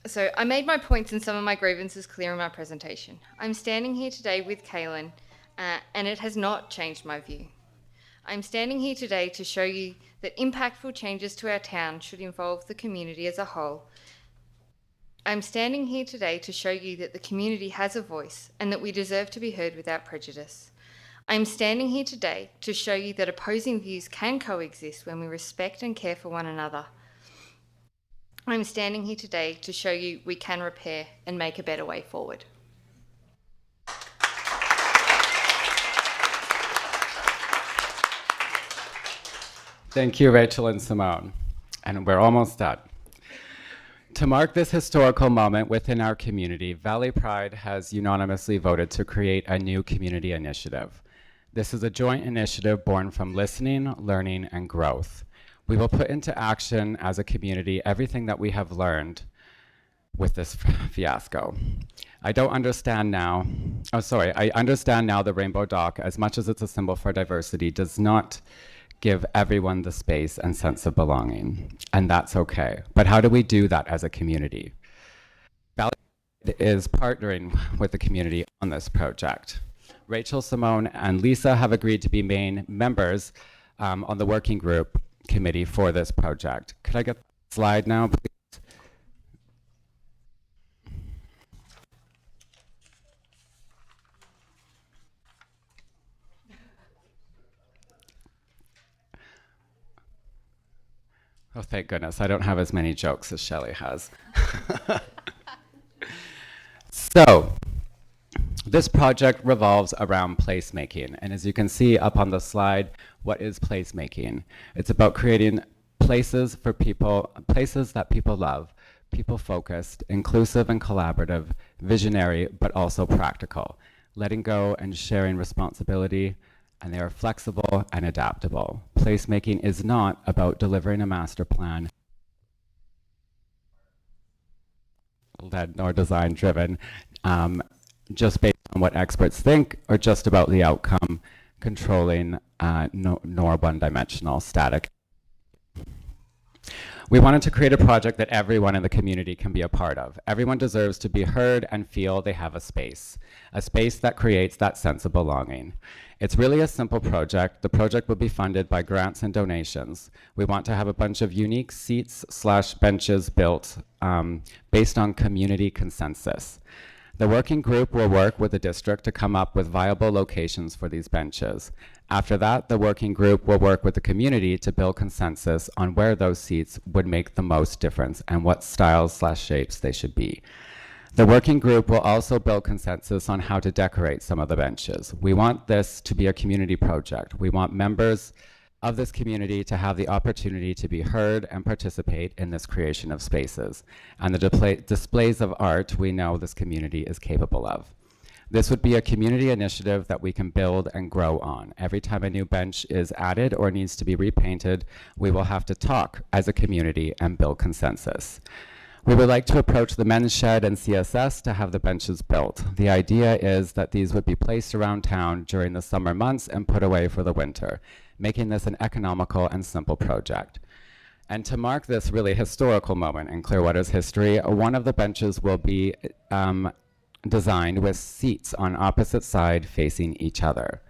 So I made my points and some of my grievances clear in my presentation. I'm standing here today with Kaylin, and it has not changed my view. I'm standing here today to show you that impactful changes to our town should involve the community as a whole. I'm standing here today to show you that the community has a voice and that we deserve to be heard without prejudice. I'm standing here today to show you that opposing views can coexist when we respect and care for one another. I'm standing here today to show you we can repair and make a better way forward. Thank you, Rachel and Simone. And we're almost done. To mark this historical moment within our community, Valley Pride has unanimously voted to create a new community initiative. This is a joint initiative born from listening, learning, and growth. We will put into action as a community everything that we have learned with this fiasco. I understand now the rainbow dock, as much as it's a symbol for diversity, does not give everyone the space and sense of belonging, and that's okay. But how do we do that as a community? Valley is partnering with the community on this project. Rachel, Simone, and Lisa have agreed to be main members on the working group committee for this project. Could I get the slide now, please? Oh, thank goodness. I don't have as many jokes as Shelley has. So, this project revolves around placemaking. And as you can see up on the slide, what is placemaking? It's about creating places for people, places that people love, people-focused, inclusive and collaborative, visionary, but also practical, letting go and sharing responsibility, and they are flexible and adaptable. Placemaking is not about delivering a master plan, led nor design driven, just based on what experts think, or just about the outcome, controlling, nor one-dimensional, static. We wanted to create a project that everyone in the community can be a part of. Everyone deserves to be heard and feel they have a space that creates that sense of belonging. It's really a simple project. The project will be funded by grants and donations. We want to have a bunch of unique seats/benches built based on community consensus. The working group will work with the district to come up with viable locations for these benches. After that, the working group will work with the community to build consensus on where those seats would make the most difference and what styles/shapes they should be. The working group will also build consensus on how to decorate some of the benches. We want this to be a community project. We want members of this community to have the opportunity to be heard and participate in this creation of spaces. And the displays of art we know this community is capable of. This would be a community initiative that we can build and grow on. Every time a new bench is added or needs to be repainted, we will have to talk as a community and build consensus. We would like to approach the men's shed and CSS to have the benches built. The idea is that these would be placed around town during the summer months and put away for the winter, making this an economical and simple project. And to mark this really historical moment in Clearwater's history, one of the benches will be designed with seats on opposite side facing each other.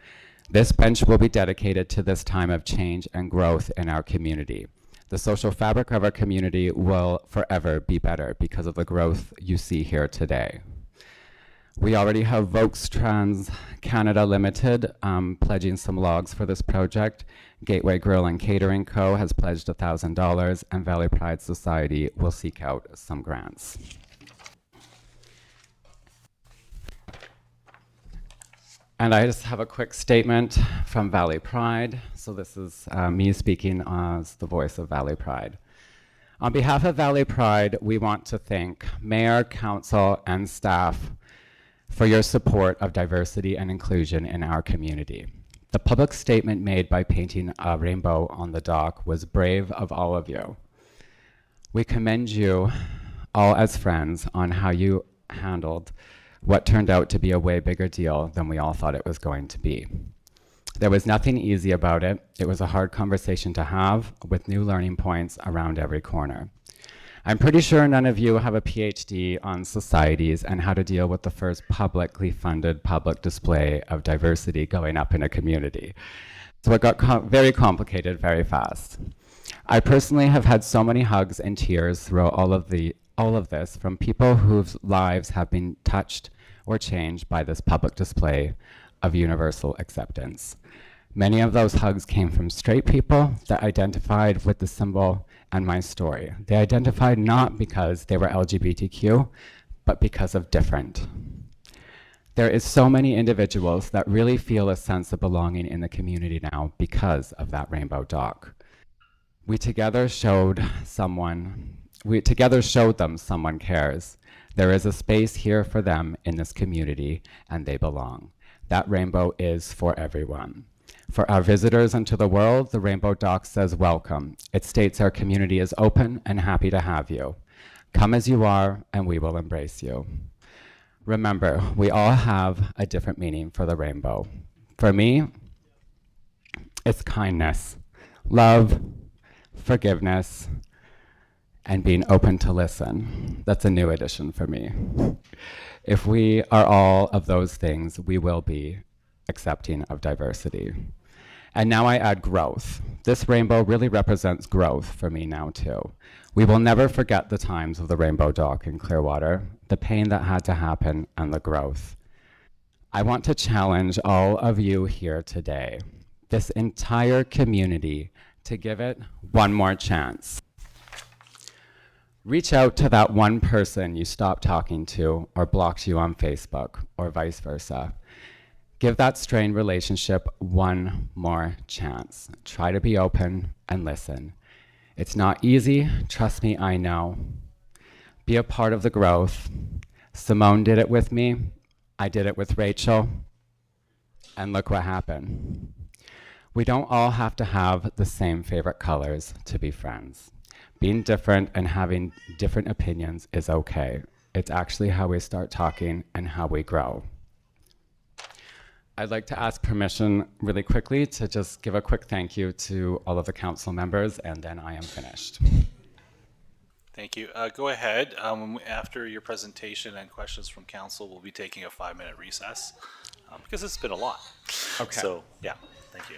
This bench will be dedicated to this time of change and growth in our community. The social fabric of our community will forever be better because of the growth you see here today. We already have Vokes Trans Canada Limited pledging some logs for this project. Gateway Grill and Catering Co. has pledged $1,000, and Valley Pride Society will seek out some grants. And I just have a quick statement from Valley Pride. So this is me speaking as the voice of Valley Pride. On behalf of Valley Pride, we want to thank Mayor, Council, and staff for your support of diversity and inclusion in our community. The public statement made by painting a rainbow on the dock was brave of all of you. We commend you all as friends on how you handled what turned out to be a way bigger deal than we all thought it was going to be. There was nothing easy about it. It was a hard conversation to have with new learning points around every corner. I'm pretty sure none of you have a PhD on societies and how to deal with the first publicly funded public display of diversity going up in a community. So it got very complicated very fast. I personally have had so many hugs and tears throughout all of this from people whose lives have been touched or changed by this public display of universal acceptance. Many of those hugs came from straight people that identified with the symbol and my story. They identified not because they were LGBTQ, but because of different. There is so many individuals that really feel a sense of belonging in the community now because of that rainbow dock. We together showed them someone cares. There is a space here for them in this community, and they belong. That rainbow is for everyone. For our visitors into the world, the rainbow dock says welcome. It states our community is open and happy to have you. Come as you are, and we will embrace you. Remember, we all have a different meaning for the rainbow. For me, it's kindness, love, forgiveness, and being open to listen. That's a new addition for me. If we are all of those things, we will be accepting of diversity. And now I add growth. This rainbow really represents growth for me now too. We will never forget the times of the rainbow dock in Clearwater, the pain that had to happen, and the growth. I want to challenge all of you here today, this entire community, to give it one more chance. Reach out to that one person you stopped talking to or blocked you on Facebook, or vice versa. Give that strained relationship one more chance. Try to be open and listen. It's not easy, trust me, I know. Be a part of the growth. Simone did it with me, I did it with Rachel, and look what happened. We don't all have to have the same favorite colors to be friends. Being different and having different opinions is okay. It's actually how we start talking and how we grow. I'd like to ask permission really quickly to just give a quick thank you to all of the council members, and then I am finished. Thank you. Go ahead. After your presentation and questions from council, we'll be taking a 5-minute recess because it's been a lot. Okay. So, yeah, thank you.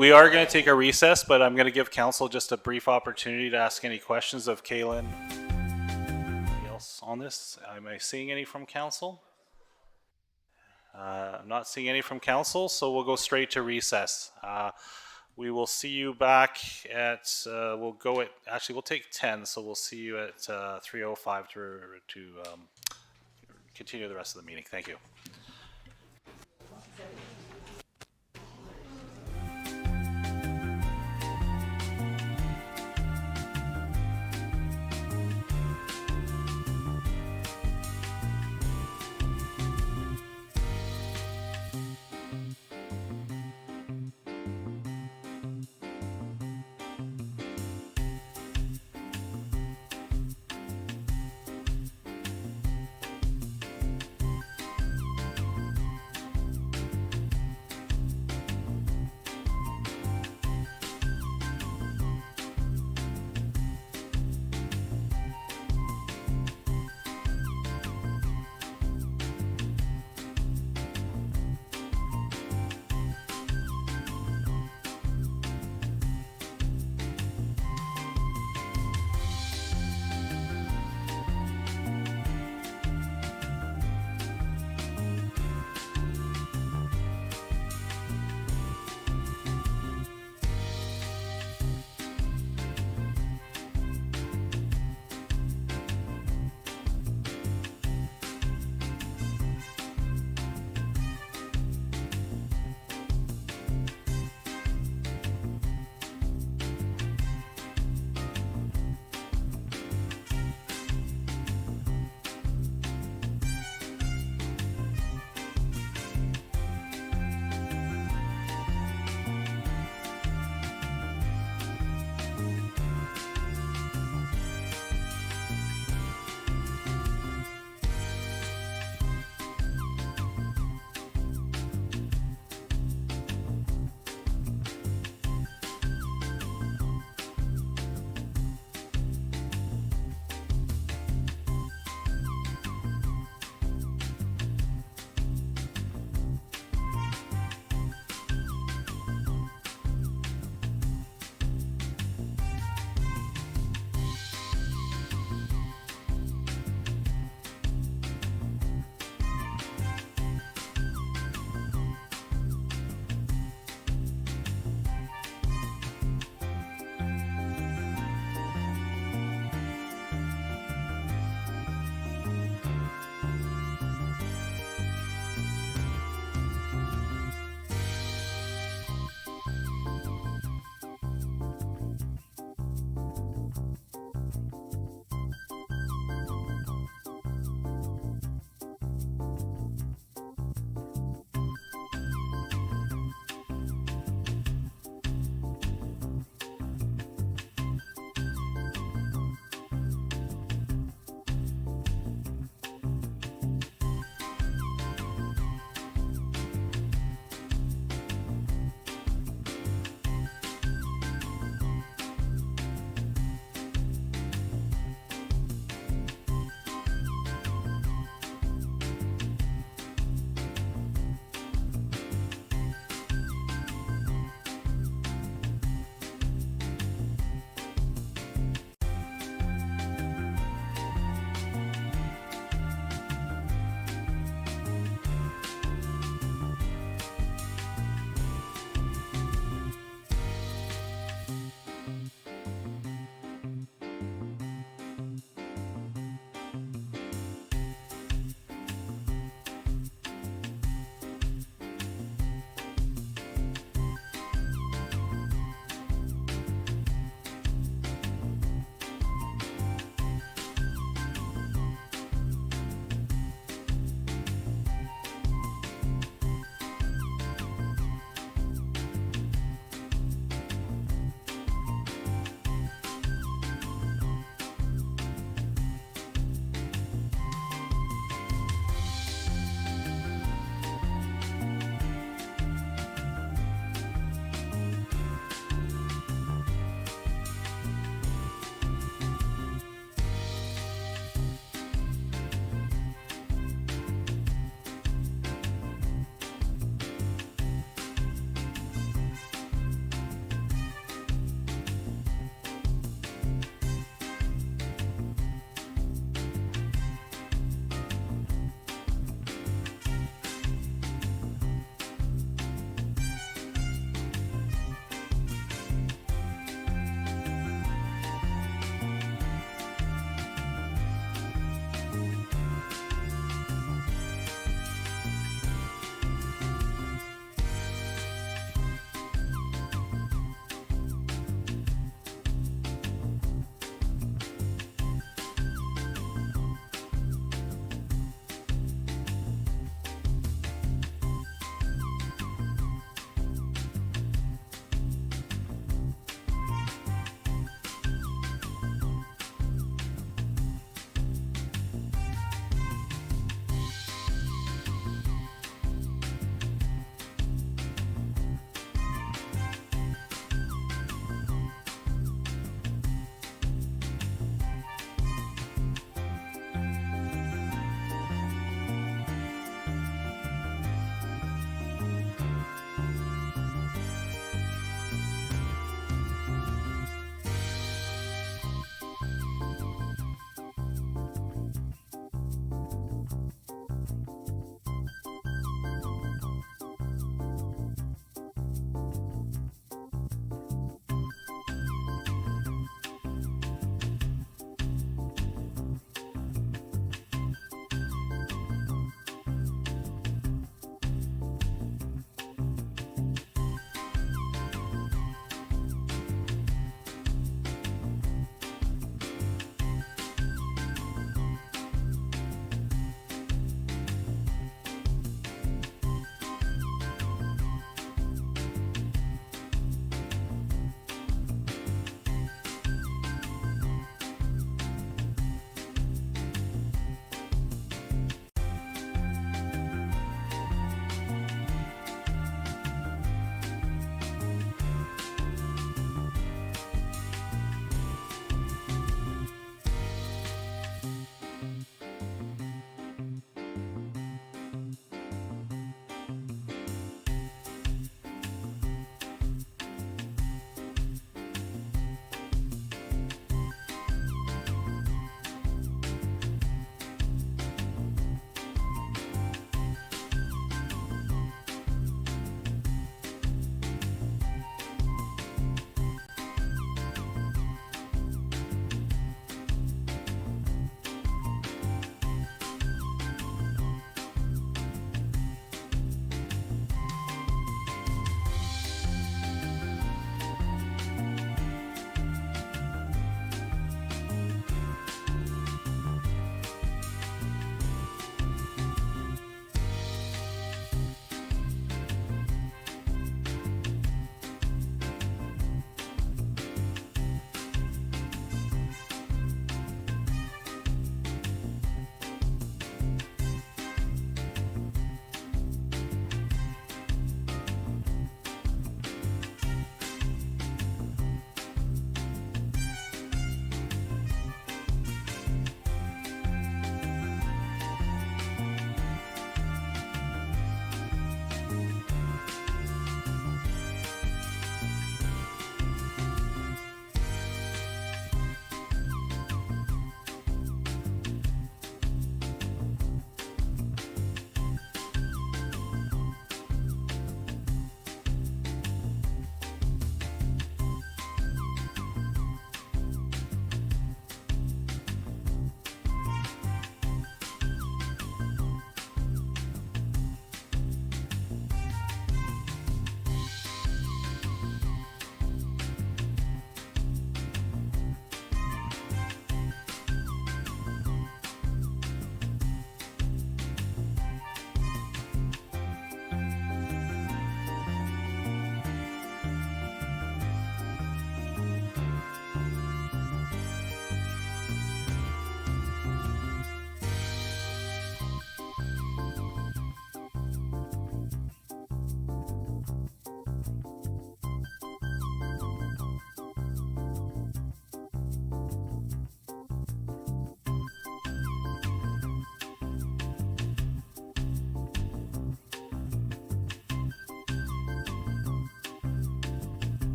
we are going to take a recess, but I'm going to give council just a brief opportunity to ask any questions of Kaylin. Anything else on this? Am I seeing any from council? I'm not seeing any from council, so we'll go straight to recess. We will see you back at, we'll take 10, so we'll see you at 3:05 to continue the rest of the meeting. Thank you.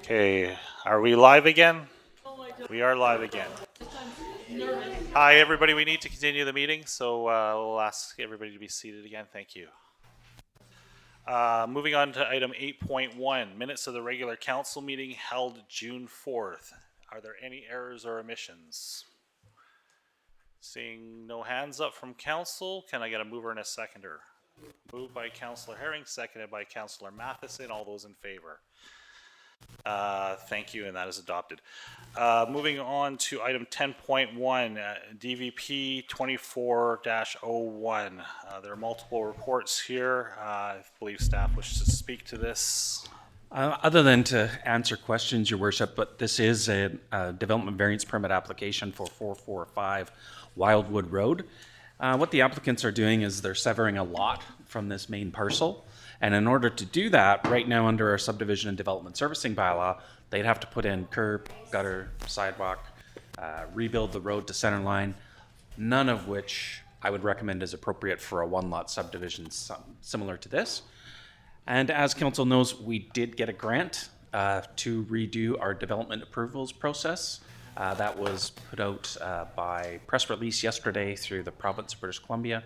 Okay, are we live again? We are live again. Hi, everybody. We need to continue the meeting, so we'll ask everybody to be seated again. Thank you. Moving on to item 8.1, minutes of the regular council meeting held June 4th. Are there any errors or omissions? Seeing no hands up from council, can I get a mover and a seconder? Moved by Councillor Herring, seconded by Councillor Matheson. All those in favor? Thank you, and that is adopted. Moving on to item 10.1, DVP 24-01. There are multiple reports here. I believe staff wishes to speak to this. Other than to answer questions, Your Worship, but this is a development variance permit application for 445 Wildwood Road. What the applicants are doing is they're severing a lot from this main parcel. And in order to do that, right now under our subdivision and development servicing bylaw, they'd have to put in curb, gutter, sidewalk, rebuild the road to center line, none of which I would recommend is appropriate for a one-lot subdivision similar to this. And as council knows, we did get a grant to redo our development approvals process. That was put out by press release yesterday through the province of British Columbia.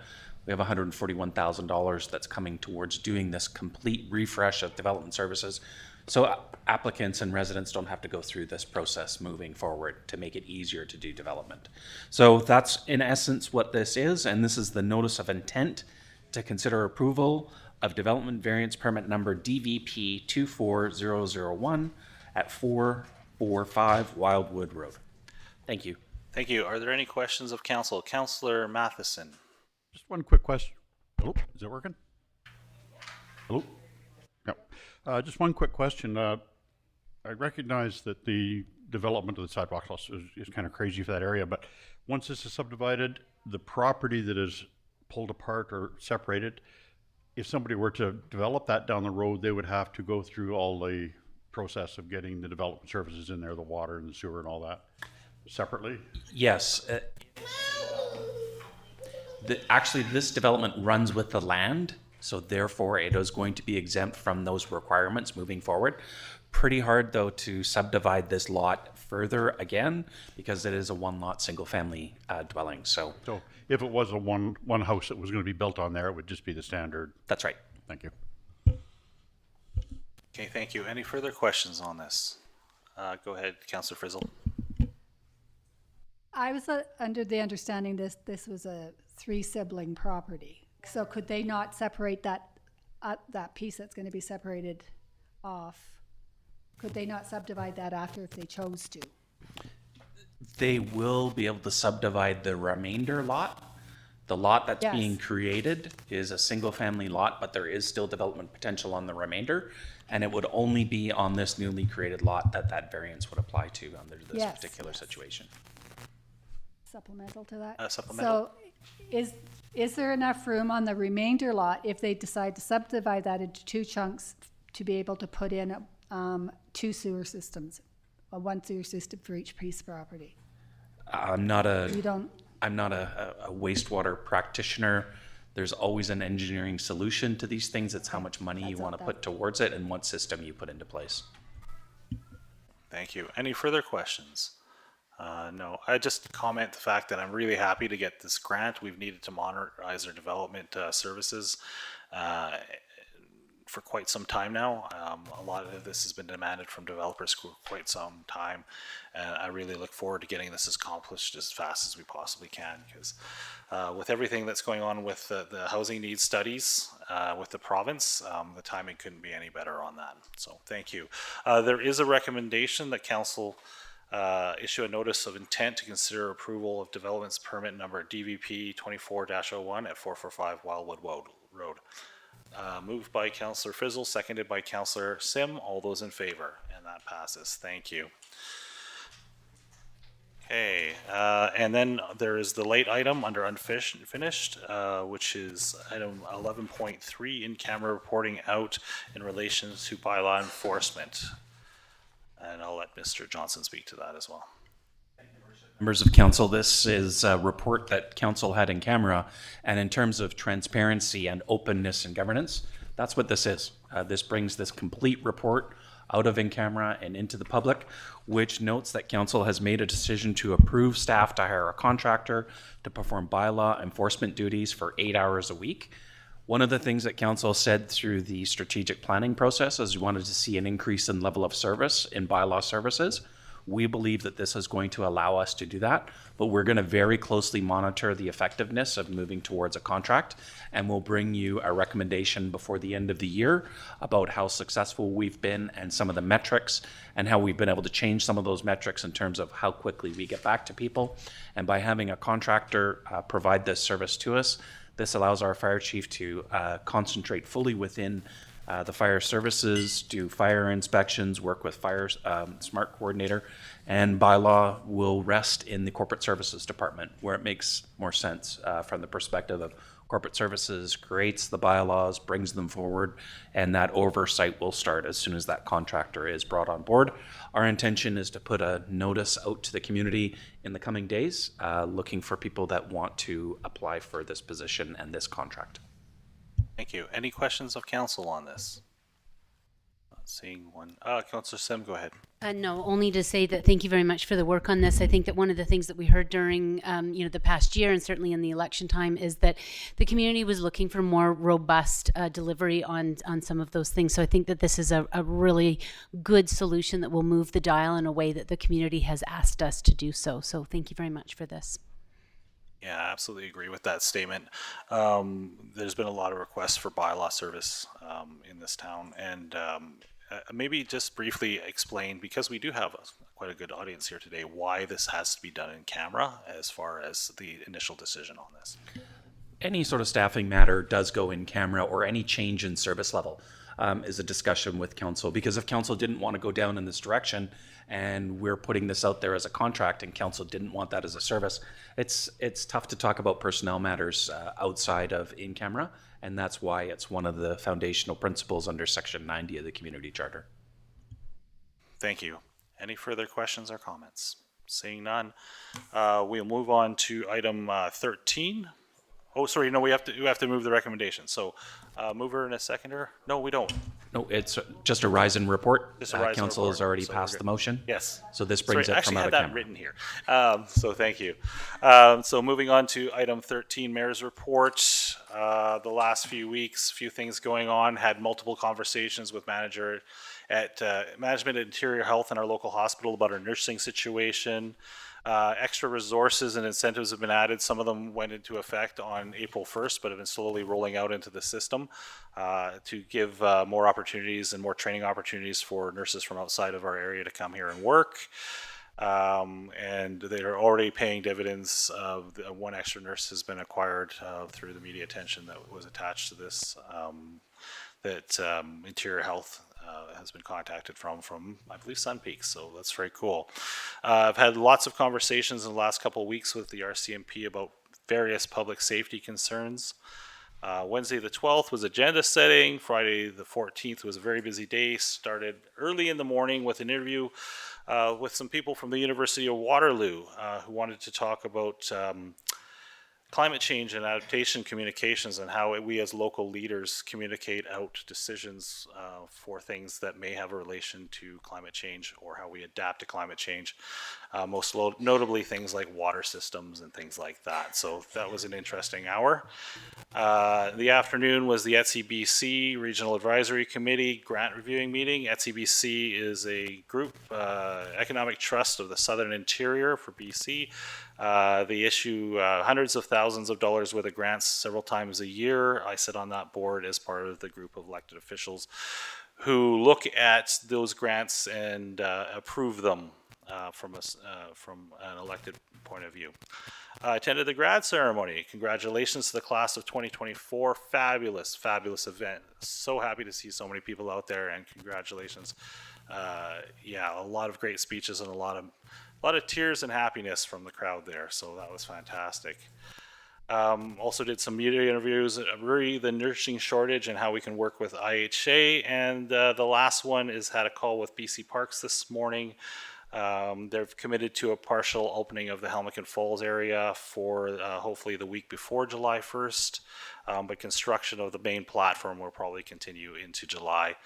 We have $141,000 that's coming towards doing this complete refresh of development services. So applicants and residents don't have to go through this process moving forward to make it easier to do development. So that's in essence what this is, and this is the notice of intent to consider approval of development variance permit number DVP 24001 at 445 Wildwood Road. Thank you. Thank you. Are there any questions of council? Councillor Matheson. Just one quick question. Hello, is it working? Hello? No. Just one quick question. I recognize that the development of the sidewalks is kind of crazy for that area, but once this is subdivided, the property that is pulled apart or separated, if somebody were to develop that down the road, they would have to go through all the process of getting the development services in there, the water and the sewer and all that separately? Yes. Actually, this development runs with the land, so therefore it is going to be exempt from those requirements moving forward. Pretty hard, though, to subdivide this lot further again, because it is a one-lot, single-family dwelling. So if it was a one house that was going to be built on there, it would just be the standard. That's right. Thank you. Okay, thank you. Any further questions on this? Go ahead, Councillor Frizzle. I was under the understanding this was a three-sibling property. So could they not separate that piece that's going to be separated off? Could they not subdivide that after if they chose to? They will be able to subdivide the remainder lot. The lot that's being created is a single-family lot, but there is still development potential on the remainder, and it would only be on this newly created lot that variance would apply to under this particular situation. Supplemental to that? Supplemental. So is there enough room on the remainder lot if they decide to subdivide that into two chunks to be able to put in two sewer systems, one sewer system for each piece of property? I'm not a wastewater practitioner. There's always an engineering solution to these things. It's how much money you want to put towards it and what system you put into place. Thank you. Any further questions? No, I just comment the fact that I'm really happy to get this grant. We've needed to modernize our development services for quite some time now. A lot of this has been demanded from developers for quite some time, and I really look forward to getting this accomplished as fast as we possibly can, because with everything that's going on with the housing needs studies with the province, the timing couldn't be any better on that. So thank you. There is a recommendation that council issue a notice of intent to consider approval of developments permit number DVP 24-01 at 445 Wildwood Road. Moved by Councillor Frizzle, seconded by Councillor Sim. All those in favor, and that passes. Thank you. Okay, and then there is the late item under unfinished, which is item 11.3, in-camera reporting out in relation to bylaw enforcement. And I'll let Mr. Johnson speak to that as well. Members of council, this is a report that council had in camera, and in terms of transparency and openness and governance, that's what this is. This brings this complete report out of in camera and into the public, which notes that council has made a decision to approve staff to hire a contractor to perform bylaw enforcement duties for 8 hours a week. One of the things that council said through the strategic planning process is we wanted to see an increase in level of service in bylaw services. We believe that this is going to allow us to do that, but we're going to very closely monitor the effectiveness of moving towards a contract, and we'll bring you a recommendation before the end of the year about how successful we've been and some of the metrics and how we've been able to change some of those metrics in terms of how quickly we get back to people. And by having a contractor provide this service to us, this allows our fire chief to concentrate fully within the fire services, do fire inspections, work with fire smart coordinator, and bylaw will rest in the corporate services department where it makes more sense from the perspective of corporate services creates the bylaws, brings them forward, and that oversight will start as soon as that contractor is brought on board. Our intention is to put a notice out to the community in the coming days, looking for people that want to apply for this position and this contract. Thank you. Any questions of council on this? Not seeing one. Councillor Sim, go ahead. No, only to say that thank you very much for the work on this. I think that one of the things that we heard during the past year and certainly in the election time is that the community was looking for more robust delivery on some of those things. So I think that this is a really good solution that will move the dial in a way that the community has asked us to do so. So thank you very much for this. Yeah, I absolutely agree with that statement. There's been a lot of requests for bylaw service in this town, and maybe just briefly explain, because we do have quite a good audience here today, why this has to be done in camera as far as the initial decision on this. Any sort of staffing matter does go in camera, or any change in service level is a discussion with council, because if council didn't want to go down in this direction and we're putting this out there as a contract and council didn't want that as a service, it's tough to talk about personnel matters outside of in camera, and that's why it's one of the foundational principles under section 90 of the community charter. Thank you. Any further questions or comments? Seeing none, we'll move on to item 13. Oh, sorry, no, we have to move the recommendation. So, mover and a seconder? No, we don't. No, it's just a rise and report. Just a rise and council report. has already So passed the motion. Yes. So this brings Sorry, it from out of I actually had camera. that written here. So thank you. So moving on to item 13, Mayor's report. The last few weeks, few things going on. Had multiple conversations with management at Interior Health and our local hospital about our nursing situation. Extra resources and incentives have been added. Some of them went into effect on April 1st, but have been slowly rolling out into the system to give more opportunities and more training opportunities for nurses from outside of our area to come here and work. And they are already paying dividends. One extra nurse has been acquired through the media attention that was attached to this, that Interior Health has been contacted from I believe Sun Peaks, so that's very cool. I've had lots of conversations in the last couple of weeks with the RCMP about various public safety concerns. Wednesday the 12th was agenda setting. Friday the 14th was a very busy day. Started early in the morning with an interview with some people from the University of Waterloo who wanted to talk about climate change and adaptation communications and how we as local leaders communicate out decisions for things that may have a relation to climate change or how we adapt to climate change. Most notably things like water systems and things like that. So that was an interesting hour. The afternoon was the ETSI-BC Regional Advisory Committee grant reviewing meeting. ETSI-BC is a group, economic trust of the Southern Interior for BC. They issue hundreds of thousands of dollars worth of grants several times a year. I sit on that board as part of the group of elected officials who look at those grants and approve them from an elected point of view. I attended the grad ceremony. Congratulations to the class of 2024. Fabulous, fabulous event. So happy to see so many people out there, and congratulations. Yeah, a lot of great speeches and a lot of tears and happiness from the crowd there, so that was fantastic. Also did some media interviews, really the nursing shortage and how we can work with IHA, and the last one is had a call with BC Parks this morning. They've committed to a partial opening of the Helmicott Falls area for hopefully the week before July 1st, but construction of the main platform will probably continue into July.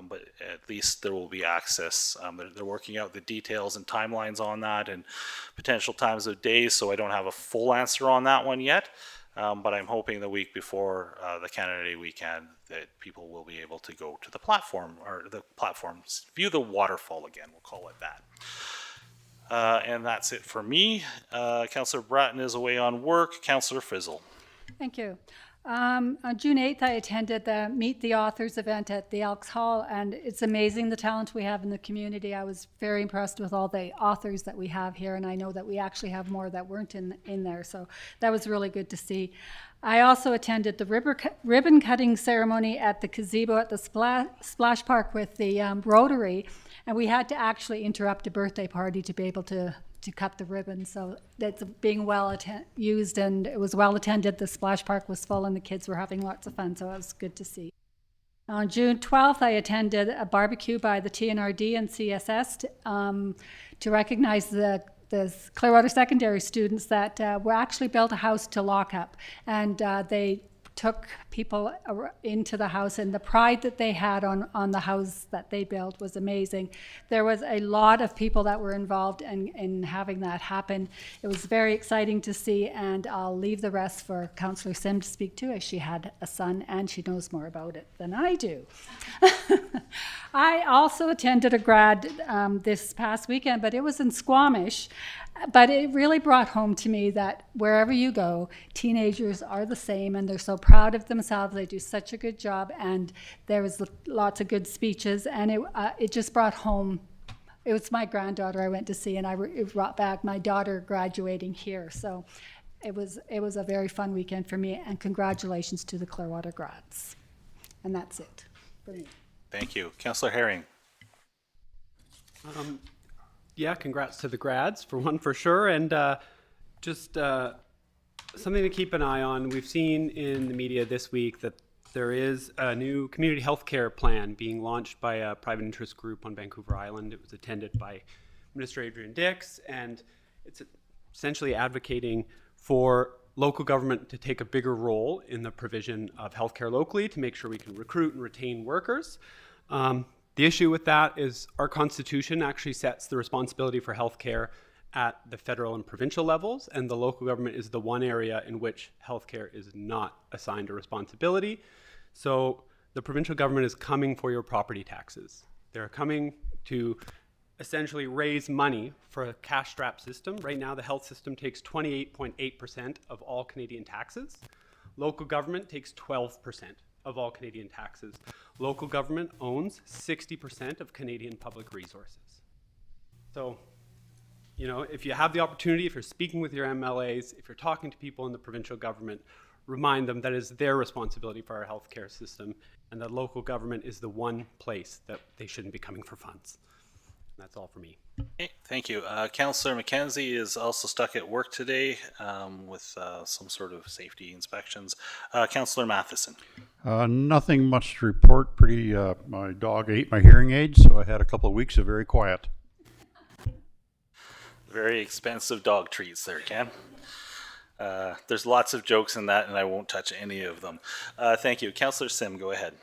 but at least there will be access. They're working out the details and timelines on that and potential times of days, so I don't have a full answer on that one yet. But I'm hoping the week before the Canada Day weekend that people will be able to go to the platform, or the platforms, view the waterfall again, we'll call it that. And that's it for me. Councillor Bratton is away on work. Councillor Fizzle. Thank you. On June 8th, I attended the Meet the Authors event at the Elks Hall, and it's amazing the talent we have in the community. I was very impressed with all the authors that we have here, and I know that we actually have more that weren't in there, so that was really good to see. I also attended the ribbon cutting ceremony at the gazebo at the Splash Park with the Rotary, and we had to actually interrupt a birthday party to be able to cut the ribbon. So that's being well used, and it was well attended. The Splash Park was full and the kids were having lots of fun, so it was good to see. On June 12th, I attended a barbecue by the TNRD and CSS to recognize the Clearwater Secondary students that were actually built a house to lock up, and they took people into the house, and the pride that they had on the house that they built was amazing. There was a lot of people that were involved in having that happen. It was very exciting to see, and I'll leave the rest for Councillor Sim to speak to, as she had a son and she knows more about it than I do. I also attended a grad this past weekend, but it was in Squamish. But it really brought home to me that wherever you go, teenagers are the same, and they're so proud of themselves. They do such a good job, and there was lots of good speeches, and it just brought home. It was my granddaughter I went to see, and it brought back my daughter graduating here. So it was a very fun weekend for me, and congratulations to the Clearwater grads. And that's it for me. Thank you. Councillor Herring. Yeah, congrats to the grads, for one, for sure. And just something to keep an eye on. We've seen in the media this week that there is a new community healthcare plan being launched by a private interest group on Vancouver Island. It was attended by Minister Adrian Dix, and it's essentially advocating for local government to take a bigger role in the provision of healthcare locally to make sure we can recruit and retain workers. The issue with that is our Constitution actually sets the responsibility for healthcare at the federal and provincial levels, and the local government is the one area in which healthcare is not assigned a responsibility. So the provincial government is coming for your property taxes. They're coming to essentially raise money for a cash-strapped system. Right now, the health system takes 28.8% of all Canadian taxes. Local government takes 12% of all Canadian taxes. Local government owns 60% of Canadian public resources. So, you know, if you have the opportunity, if you're speaking with your MLAs, if you're talking to people in the provincial government, remind them that it is their responsibility for our healthcare system, and that local government is the one place that they shouldn't be coming for funds. And that's all for me. Okay, thank you. Councillor McKenzie is also stuck at work today with some sort of safety inspections. Councillor Matheson. Nothing much to report. My dog ate my hearing aids, so I had a couple of weeks of very quiet. Very expensive dog treats there, Ken. There's lots of jokes in that, and I won't touch any of them. Thank you. Councillor Sim, go ahead.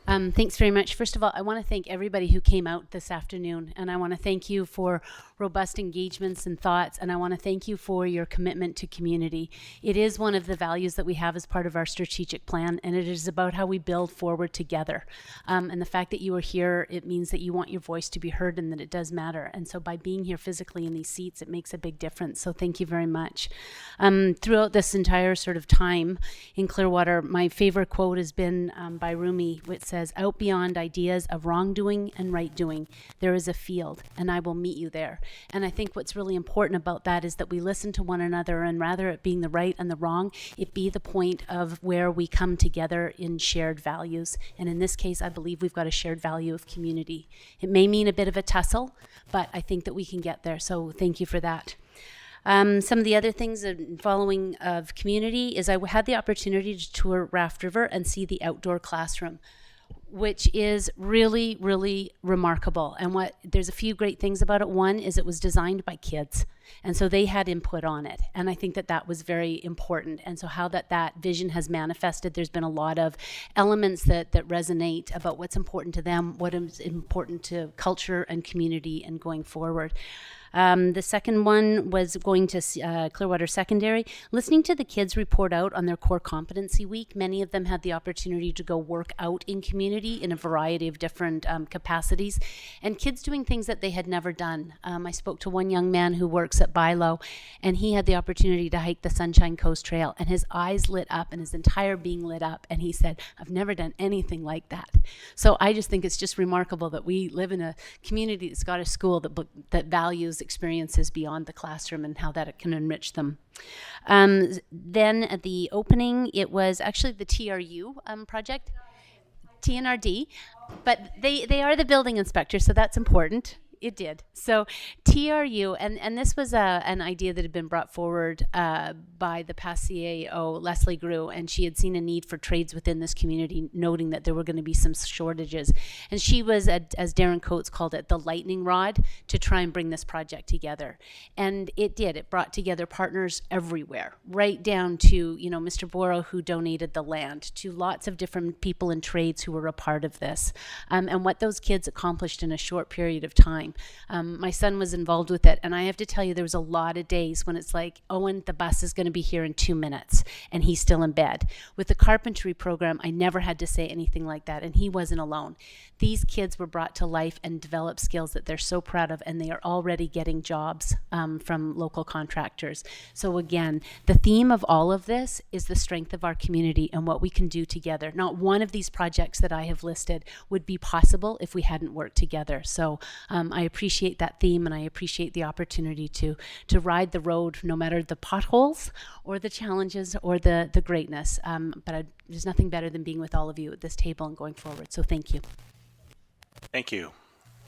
Thanks very much. First of all, I want to thank everybody who came out this afternoon, and I want to thank you for robust engagements and thoughts, and I want to thank you for your commitment to community. It is one of the values that we have as part of our strategic plan, and it is about how we build forward together. And the fact that you are here, it means that you want your voice to be heard and that it does matter. And so by being here physically in these seats, it makes a big difference. So thank you very much. Throughout this entire sort of time in Clearwater, my favorite quote has been by Rumi, which says, "Out beyond ideas of wrongdoing and right doing, there is a field, and I will meet you there." And I think what's really important about that is that we listen to one another, and rather it being the right and the wrong, it be the point of where we come together in shared values. And in this case, I believe we've got a shared value of community. It may mean a bit of a tussle, but I think that we can get there. So thank you for that. Some of the other things following of community is I had the opportunity to tour Raft River and see the outdoor classroom. which is really, really remarkable. And there's a few great things about it. One is it was designed by kids, and so they had input on it. And I think that was very important. And so how that vision has manifested, there's been a lot of elements that resonate about what's important to them, what is important to culture and community and going forward. The second one was going to Clearwater Secondary. Listening to the kids report out on their core competency week, many of them had the opportunity to go work out in community in a variety of different capacities, and kids doing things that they had never done. I spoke to one young man who works at Bylaw, and he had the opportunity to hike the Sunshine Coast Trail, and his eyes lit up and his entire being lit up, and he said, I've never done anything like that. So I just think it's just remarkable that we live in a community that's got a school that values experiences beyond the classroom and how that it can enrich them. Then at the opening, it was actually the TRU project, TNRD, but they are the building inspector, so that's important. It did. So TRU, and this was an idea that had been brought forward by the past CAO, Leslie Grew, and she had seen a need for trades within this community, noting that there were going to be some shortages. And she was, as Darren Coates called it, the lightning rod to try and bring this project together. And it did. It brought together partners everywhere, right down to, Mr. Borrow, who donated the land, to lots of different people in trades who were a part of this, and what those kids accomplished in a short period of time. My son was involved with it, and I have to tell you, there was a lot of days when it's like, Owen, the bus is going to be here in 2 minutes, and he's still in bed. With the carpentry program, I never had to say anything like that, and he wasn't alone. These kids were brought to life and developed skills that they're so proud of, and they are already getting jobs from local contractors. So again, the theme of all of this is the strength of our community and what we can do together. Not one of these projects that I have listed would be possible if we hadn't worked together. So I appreciate that theme, and I appreciate the opportunity to ride the road, no matter the potholes or the challenges or the greatness. But there's nothing better than being with all of you at this table and going forward. So thank you. Thank you.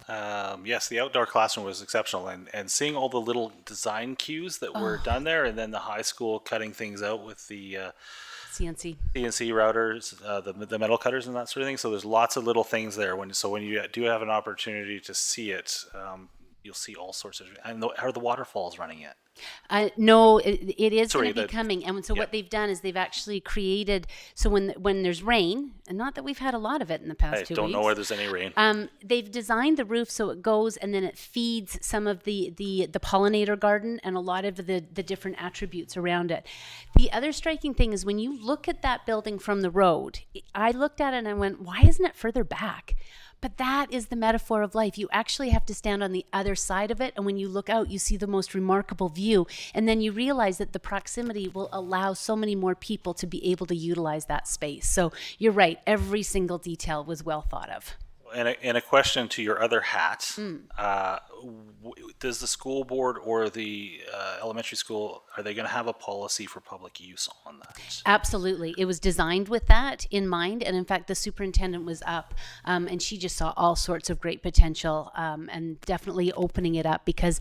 Yes, the outdoor classroom was exceptional, and seeing all the little design cues that were done there, and then the high school cutting things out with the CNC routers, the metal cutters and that sort of thing. So there's lots of little things there. When you do have an opportunity to see it, you'll see all sorts of. And are the waterfalls running yet? No, it is going to be coming. And so what they've done is they've actually created, so when there's rain, and not that we've had a lot of it in the past 2 weeks. I don't know where there's any rain. They've designed the roof so it goes and then it feeds some of the pollinator garden and a lot of the different attributes around it. The other striking thing is when you look at that building from the road, I looked at it and I went, why isn't it further back? But that is the metaphor of life. You actually have to stand on the other side of it, and when you look out, you see the most remarkable view, and then you realize that the proximity will allow so many more people to be able to utilize that space. So you're right, every single detail was well thought of. And a question to your other hat, does the school board or the elementary school, are they going to have a policy for public use on that? Absolutely. It was designed with that in mind. And in fact, the superintendent was up and she just saw all sorts of great potential and definitely opening it up because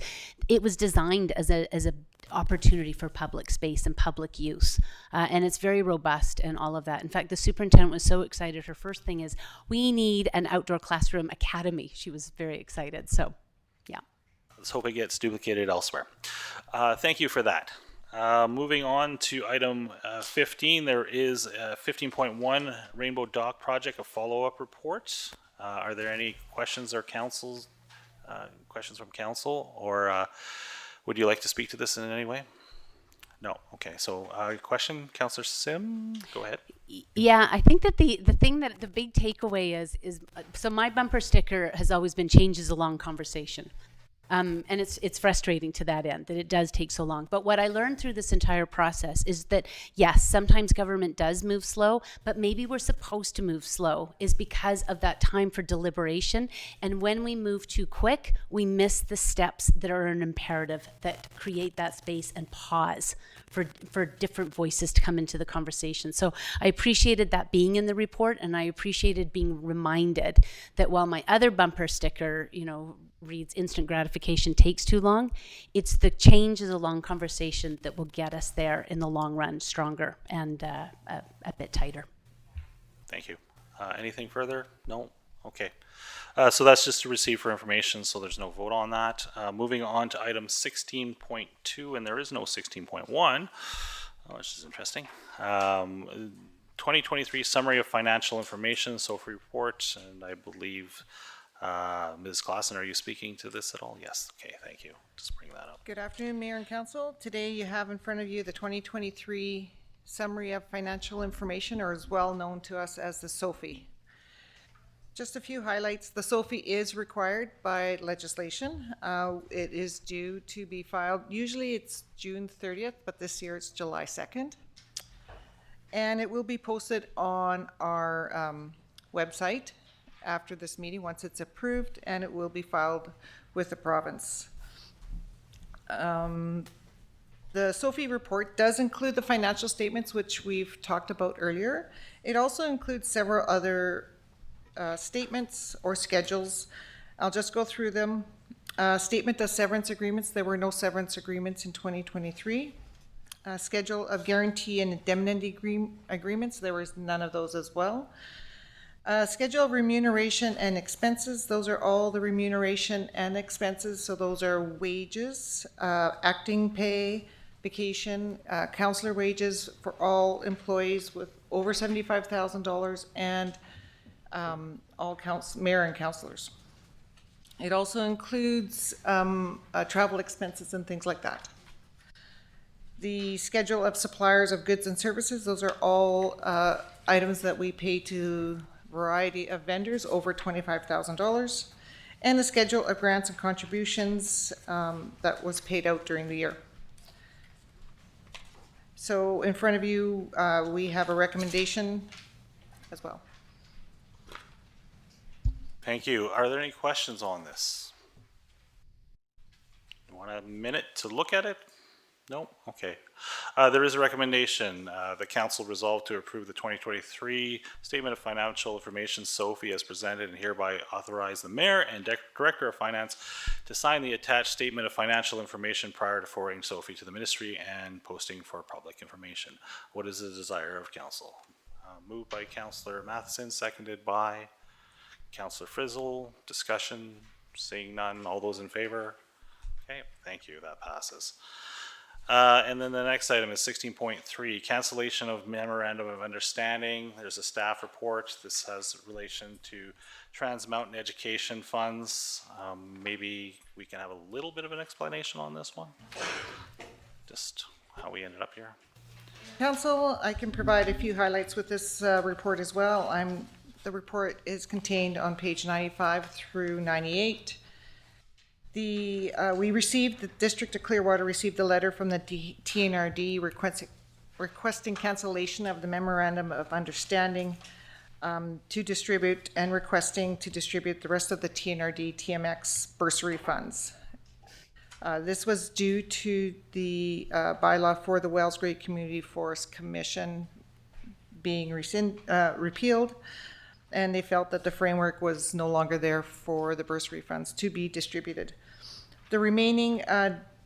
it was designed as a opportunity for public space and public use. And it's very robust and all of that. In fact, the superintendent was so excited. Her first thing is, we need an outdoor classroom academy. She was very excited. So, yeah. Let's hope it gets duplicated elsewhere. Thank you for that. Moving on to item 15, there is 15.1 Rainbow Dock Project, a follow-up report. Are there any questions or questions from council, or would you like to speak to this in any way? No. Okay. So, question, Councillor Sim, go ahead. Yeah, I think that the thing that the big takeaway is so my bumper sticker has always been changes a long conversation. And it's frustrating to that end that it does take so long. But what I learned through this entire process is that, yes, sometimes government does move slow, but maybe we're supposed to move slow is because of that time for deliberation. And when we move too quick, we miss the steps that are an imperative that create that space and pause for different voices to come into the conversation. So I appreciated that being in the report, and I appreciated being reminded that while my other bumper sticker, reads instant gratification takes too long, it's the change is a long conversation that will get us there in the long run, stronger and a bit tighter. Thank you. Anything further? No? Okay. So that's just to receive for information, so there's no vote on that. Moving on to item 16.2, and there is no 16.1, which is interesting. 2023 Summary of Financial Information, SOFI report, and I believe Ms. Claassen, are you speaking to this at all? Yes. Okay, thank you. Just bring that up. Good afternoon, Mayor and Council. Today you have in front of you the 2023 Summary of Financial Information, or as well known to us as the SOFI. Just a few highlights. The SOFI is required by legislation. It is due to be filed. Usually it's June 30th, but this year it's July 2nd. And it will be posted on our website after this meeting once it's approved, and it will be filed with the province. The SOFI report does include the financial statements, which we've talked about earlier. It also includes several other statements or schedules. I'll just go through them. Statement of severance agreements. There were no severance agreements in 2023. Schedule of guarantee and indemnity agreements. There was none of those as well. Schedule of remuneration and expenses. Those are all the remuneration and expenses. So those are wages, acting pay, vacation, councillor wages for all employees with over $75,000 and all mayor and councillors. It also includes travel expenses and things like that. The schedule of suppliers of goods and services, those are all items that we pay to a variety of vendors over $25,000. And the schedule of grants and contributions that was paid out during the year. So in front of you, we have a recommendation as well. Thank you. Are there any questions on this? You want a minute to look at it? No? Okay. There is a recommendation. The council resolved to approve the 2023 Statement of Financial Information, SOFI, as presented, and hereby authorize the Mayor and Director of Finance to sign the attached Statement of Financial Information prior to forwarding SOFI to the Ministry and posting for public information. What is the desire of council? Moved by Councillor Matheson, seconded by Councillor Frizzle. Discussion, seeing none. All those in favor? Okay, thank you. That passes. And then the next item is 16.3, cancellation of memorandum of understanding. There's a staff report. This has relation to Trans Mountain Education funds. Maybe we can have a little bit of an explanation on this one. Just how we ended up here. Council, I can provide a few highlights with this report as well. The report is contained on page 95 through 98. The District of Clearwater received a letter from the TNRD requesting cancellation of the Memorandum of Understanding to distribute and requesting to distribute the rest of the TNRD TMX bursary funds. This was due to the bylaw for the Wells Great Community Forest Commission being repealed, and they felt that the framework was no longer there for the bursary funds to be distributed. The remaining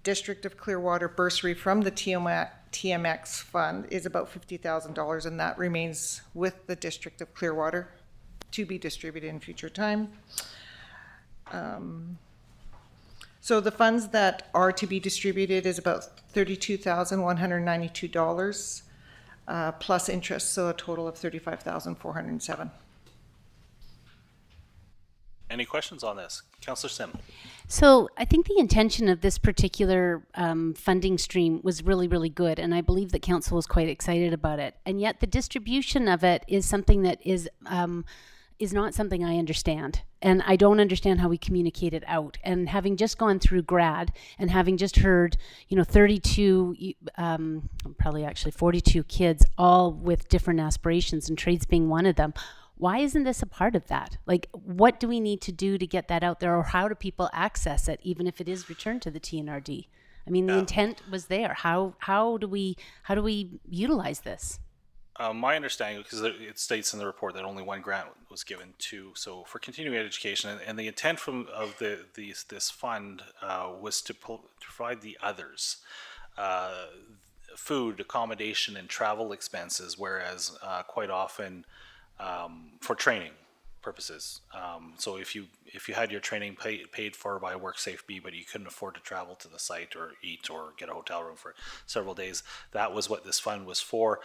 District of Clearwater bursary from the TMX fund is about $50,000, and that remains with the District of Clearwater to be distributed in future time. So the funds that are to be distributed is about $32,192 plus interest, so a total of $35,407. Any questions on this? Councillor Sim. So I think the intention of this particular funding stream was really, really good, and I believe that council was quite excited about it. And yet the distribution of it is something that is not something I understand. And I don't understand how we communicate it out. And having just gone through grad and having just heard, 32, probably actually 42 kids, all with different aspirations and trades being one of them, why isn't this a part of that? Like, what do we need to do to get that out there, or how do people access it, even if it is returned to the TNRD? I mean, the intent was there. How do we utilize this? My understanding, because it states in the report that only one grant was given so for continuing education, and the intent of this fund was to provide the others, food, accommodation, and travel expenses, whereas quite often for training purposes. So if you had your training paid for by WorkSafe B, but you couldn't afford to travel to the site or eat or get a hotel room for several days, that was what this fund was for.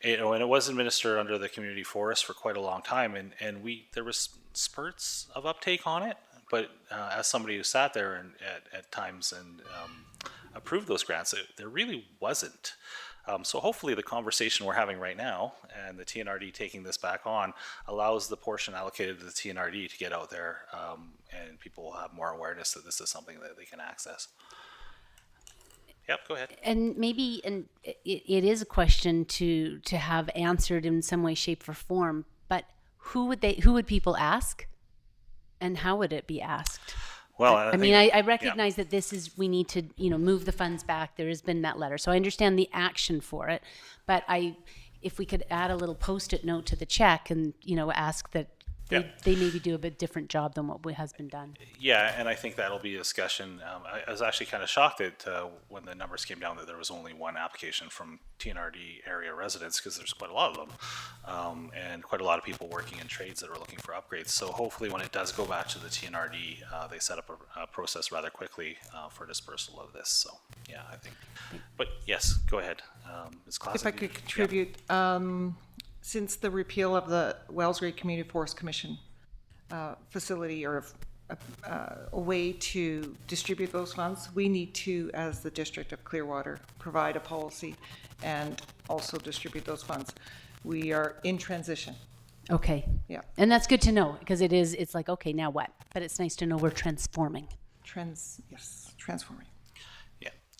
And it was administered under the community forest for quite a long time, and there was spurts of uptake on it. But as somebody who sat there and at times and approved those grants, there really wasn't. So hopefully the conversation we're having right now and the TNRD taking this back on allows the portion allocated to the TNRD to get out there, and people will have more awareness that this is something that they can access. Yep, go ahead. And maybe, it is a question to have answered in some way, shape, or form, but who would people ask? And how would it be asked? Well, I recognize that we need to, move the funds back. There has been that letter. So I understand the action for it, but if we could add a little Post-it note to the check and, ask that they maybe do a bit different job than what has been done. Yeah, and I think that'll be a discussion. I was actually kind of shocked that when the numbers came down that there was only one application from TNRD area residents, because there's quite a lot of them, and quite a lot of people working in trades that are looking for upgrades. So hopefully when it does go back to the TNRD, they set up a process rather quickly for dispersal of this. So yeah, I think. But yes, go ahead, Ms. Clausen. If I could contribute, since the repeal of the Wellsgrade Community Forest Commission facility or a way to distribute those funds, we need to, as the District of Clearwater, provide a policy and also distribute those funds. We are in transition. Okay. Yeah. And that's good to know, because it's like, okay, now what? But it's nice to know we're transforming. Yes, transforming.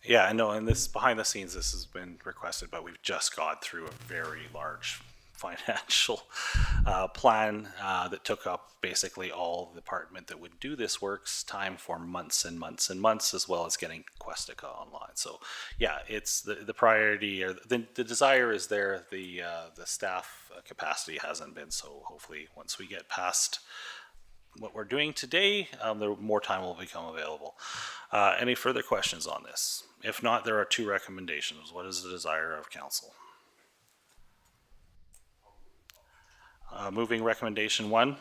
Yeah, I know, and this behind the scenes, this has been requested, but we've just gone through a very large financial plan that took up basically all the department that would do this work's time for months and months and months, as well as getting Questica online. So yeah, it's the priority, or the desire is there. The staff capacity hasn't been. So hopefully once we get past what we're doing today, more time will become available. Any further questions on this? If not, there are two recommendations. What is the desire of council? Moving recommendation 1,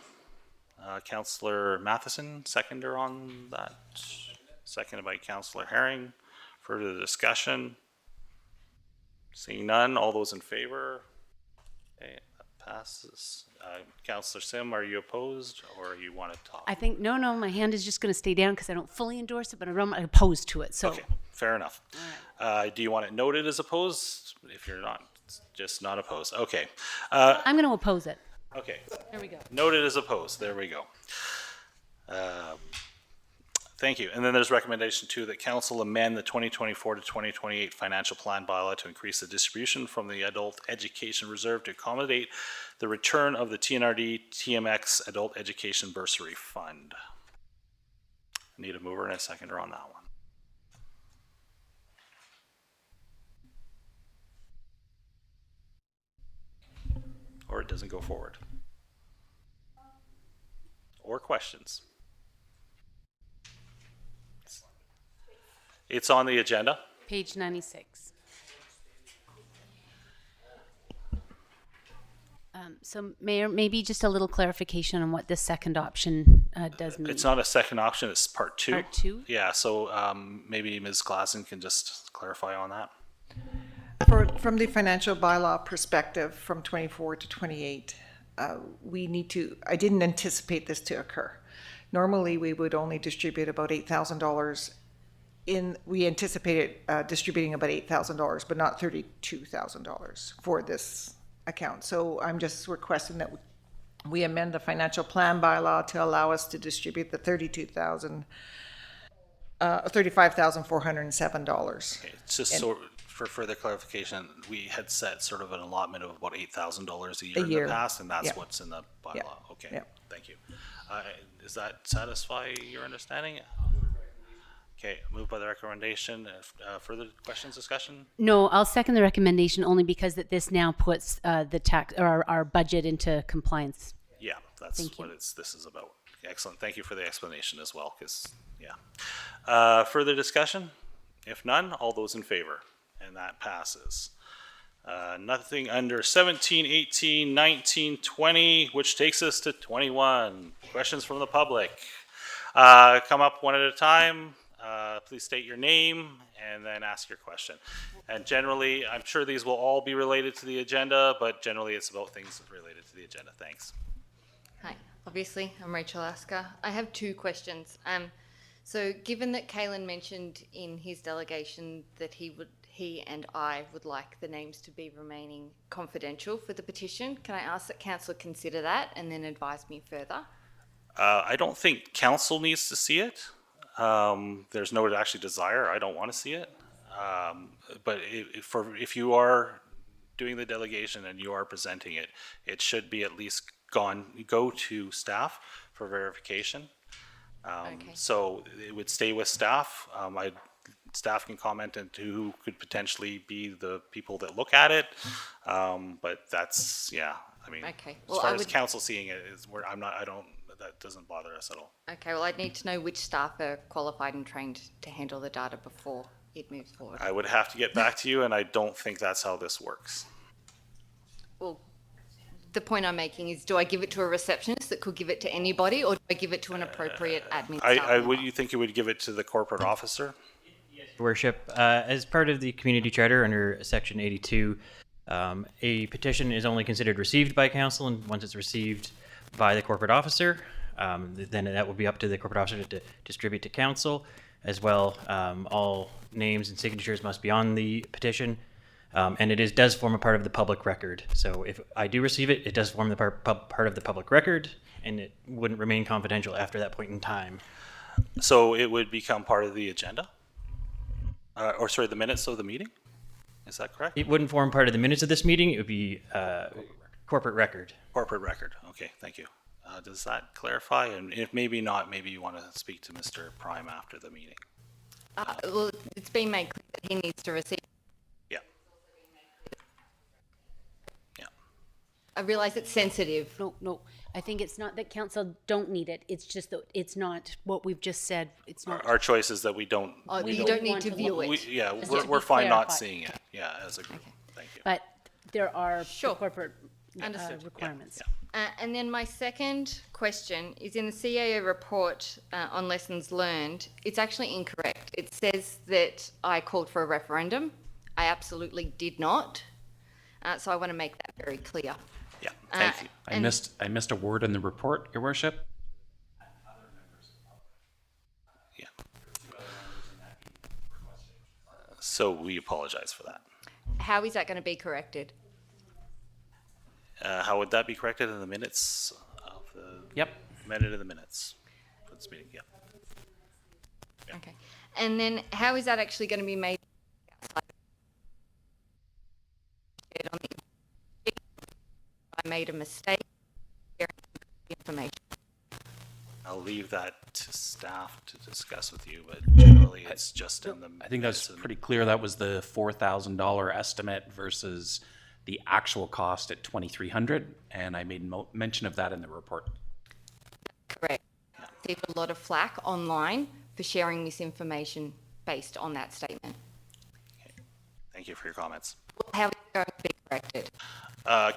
Councillor Matheson, seconder on that. Seconded by Councillor Herring. Further discussion? Seeing none, all those in favor? Okay, that passes. Councillor Sim, are you opposed, or you want to talk? I think, no, my hand is just going to stay down because I don't fully endorse it, but I'm opposed to it. So. Okay, fair enough. Do you want it noted as opposed? If you're not, just not opposed. Okay. I'm going to oppose it. Okay. There we go. Noted as opposed. There we go. Thank you. And then there's recommendation 2 that council amend the 2024 to 2028 financial plan bylaw to increase the distribution from the adult education reserve to accommodate the return of the TNRD TMX adult education bursary fund. Need a mover and a seconder on that one. Or it doesn't go forward. Or questions. It's on the agenda. Page 96. So Mayor, maybe just a little clarification on what this second option does mean. It's not a second option, it's part 2. Part 2? Yeah, so maybe Ms. Klassen can just clarify on that. From the financial bylaw perspective, from 24 to 28, we need to, I didn't anticipate this to occur. Normally, we would only distribute about $8,000 we anticipated distributing about $8,000, but not $32,000 for this account. So I'm just requesting that we amend the financial plan bylaw to allow us to distribute the $35,407. Okay, it's just for further clarification, we had set sort of an allotment of about $8,000 a year in the past, and that's what's in the bylaw. Okay, thank you. Does that satisfy your understanding? Okay, moved by the recommendation. Further questions, discussion? No, I'll second the recommendation only because that this now puts the tax or our budget into compliance. Yeah, that's what this is about. Excellent. Thank you for the explanation as well, because, yeah. Further discussion? If none, all those in favor? And that passes. Nothing under 17, 18, 19, 20, which takes us to 21. Questions from the public. Come up one at a time. Please state your name and then ask your question. And generally, I'm sure these will all be related to the agenda, but generally it's about things related to the agenda. Thanks. Hi, obviously, I'm Rachel Asker. I have two questions. So given that Kalen mentioned in his delegation that he and I would like the names to be remaining confidential for the petition, can I ask that council consider that and then advise me further? I don't think council needs to see it. There's no actually desire. I don't want to see it. But if you are doing the delegation and you are presenting it, it should be at least go to staff for verification. Okay. So it would stay with staff. Staff can comment into who could potentially be the people that look at it. But that's, yeah, I mean, Okay. as far as council seeing it is where that doesn't bother us at all. Okay, well, I'd need to know which staff are qualified and trained to handle the data before it moves forward. I would have to get back to you, and I don't think that's how this works. Well, the point I'm making is, do I give it to a receptionist that could give it to anybody, or do I give it to an appropriate admin staff? Would you think you would give it to the corporate officer? Worship, as part of the community charter under section 82, a petition is only considered received by council, and once it's received by the corporate officer, then that will be up to the corporate officer to distribute to council. As well, all names and signatures must be on the petition, and it does form a part of the public record. So if I do receive it, it does form the part of the public record, and it wouldn't remain confidential after that point in time. So it would become part of the agenda? The minutes of the meeting? Is that correct? It wouldn't form part of the minutes of this meeting. It would be corporate record. Corporate record. Okay, thank you. Does that clarify? And if maybe not, maybe you want to speak to Mr. Prime after the meeting. Well, it's been made clear that he needs to receive. Yeah. Yeah. I realise it's sensitive. No. I think it's not that council don't need it. It's just that it's not what we've just said. It's not. Our choice is that we don't. You don't need to view it. We're fine not seeing it. Yeah, as a group. Okay. Thank you. But there are Sure. corporate Understood. requirements. And then my second question is in the CAO report on lessons learned, it's actually incorrect. It says that I called for a referendum. I absolutely did not. So I want to make that very clear. Yeah, thank you. I missed a word in the report, Your Worship. Yeah. So we apologize for that. How is that going to be corrected? How would that be corrected in the minutes of the minute of the minutes for this meeting? Yeah. Okay. And then how is that actually going to be made? I made a mistake. Information. I'll leave that to staff to discuss with you, but generally it's just in the. I think that's pretty clear. That was the $4,000 estimate versus the actual cost at $2,300, and I made mention of that in the report. Correct. Received a lot of flack online for sharing misinformation based on that statement. Okay. Thank you for your comments. How is it going to be corrected?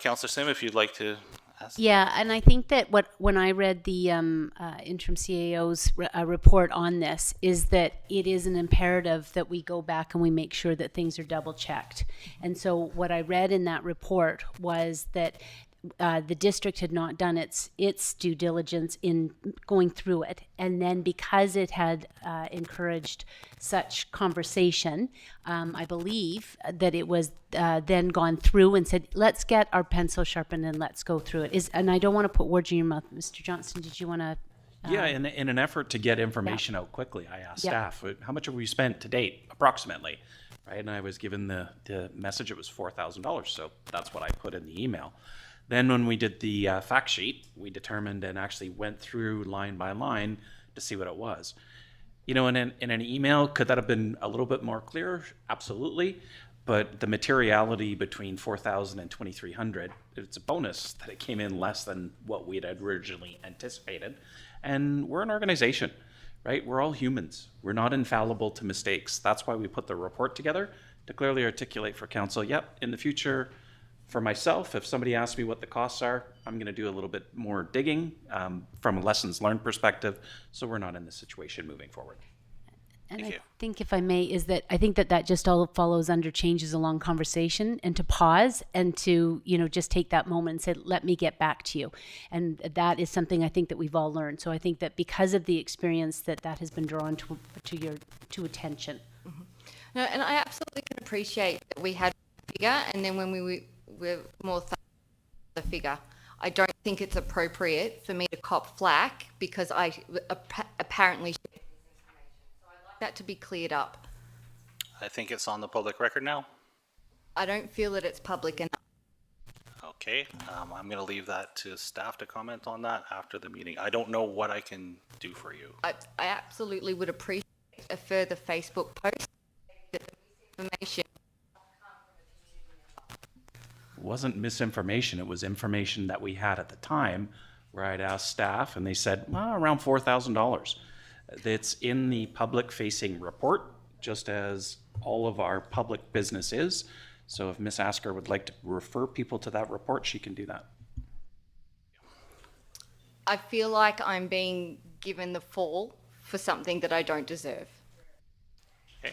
Councillor Sim, if you'd like to ask. Yeah, and I think that when I read the interim CAO's report on this, is that it is an imperative that we go back and we make sure that things are double checked. And so what I read in that report was that the district had not done its due diligence in going through it, and then because it had encouraged such conversation, I believe that it was then gone through and said, let's get our pencil sharpened and let's go through it. And I don't want to put words in your mouth. Mr. Johnston, did you want to? Yeah, in an effort to get information out quickly, I asked staff, how much have we spent to date, approximately? Right, and I was given the message it was $4,000, so that's what I put in the email. Then when we did the fact sheet, we determined and actually went through line by line to see what it was. You know, in an email, could that have been a little bit more clear? Absolutely. But the materiality between 4,000 and 2,300, it's a bonus that it came in less than what we had originally anticipated. And we're an organization, right? We're all humans. We're not infallible to mistakes. That's why we put the report together, to clearly articulate for council, yep, in the future, for myself, if somebody asks me what the costs are, I'm going to do a little bit more digging from a lessons learned perspective, so we're not in this situation moving forward. And I think, if I may, I think that just all follows under changes along conversation, and to pause and to, just take that moment and say, let me get back to you. And that is something I think that we've all learned. So I think that because of the experience that has been drawn to attention. Mm-hmm. No, and I absolutely can appreciate that we had a figure, and then when we were more the figure, I don't think it's appropriate for me to cop flack because I apparently that to be cleared up. I think it's on the public record now. I don't feel that it's public enough. Okay, I'm going to leave that to staff to comment on that after the meeting. I don't know what I can do for you. I absolutely would appreciate a further Facebook post. That the misinformation It wasn't misinformation, it was information that we had at the time where I'd asked staff and they said, well, around $4,000. It's in the public-facing report, just as all of our public business is. So if Ms. Asker would like to refer people to that report, she can do that. I feel like I'm being given the fall for something that I don't deserve. Okay.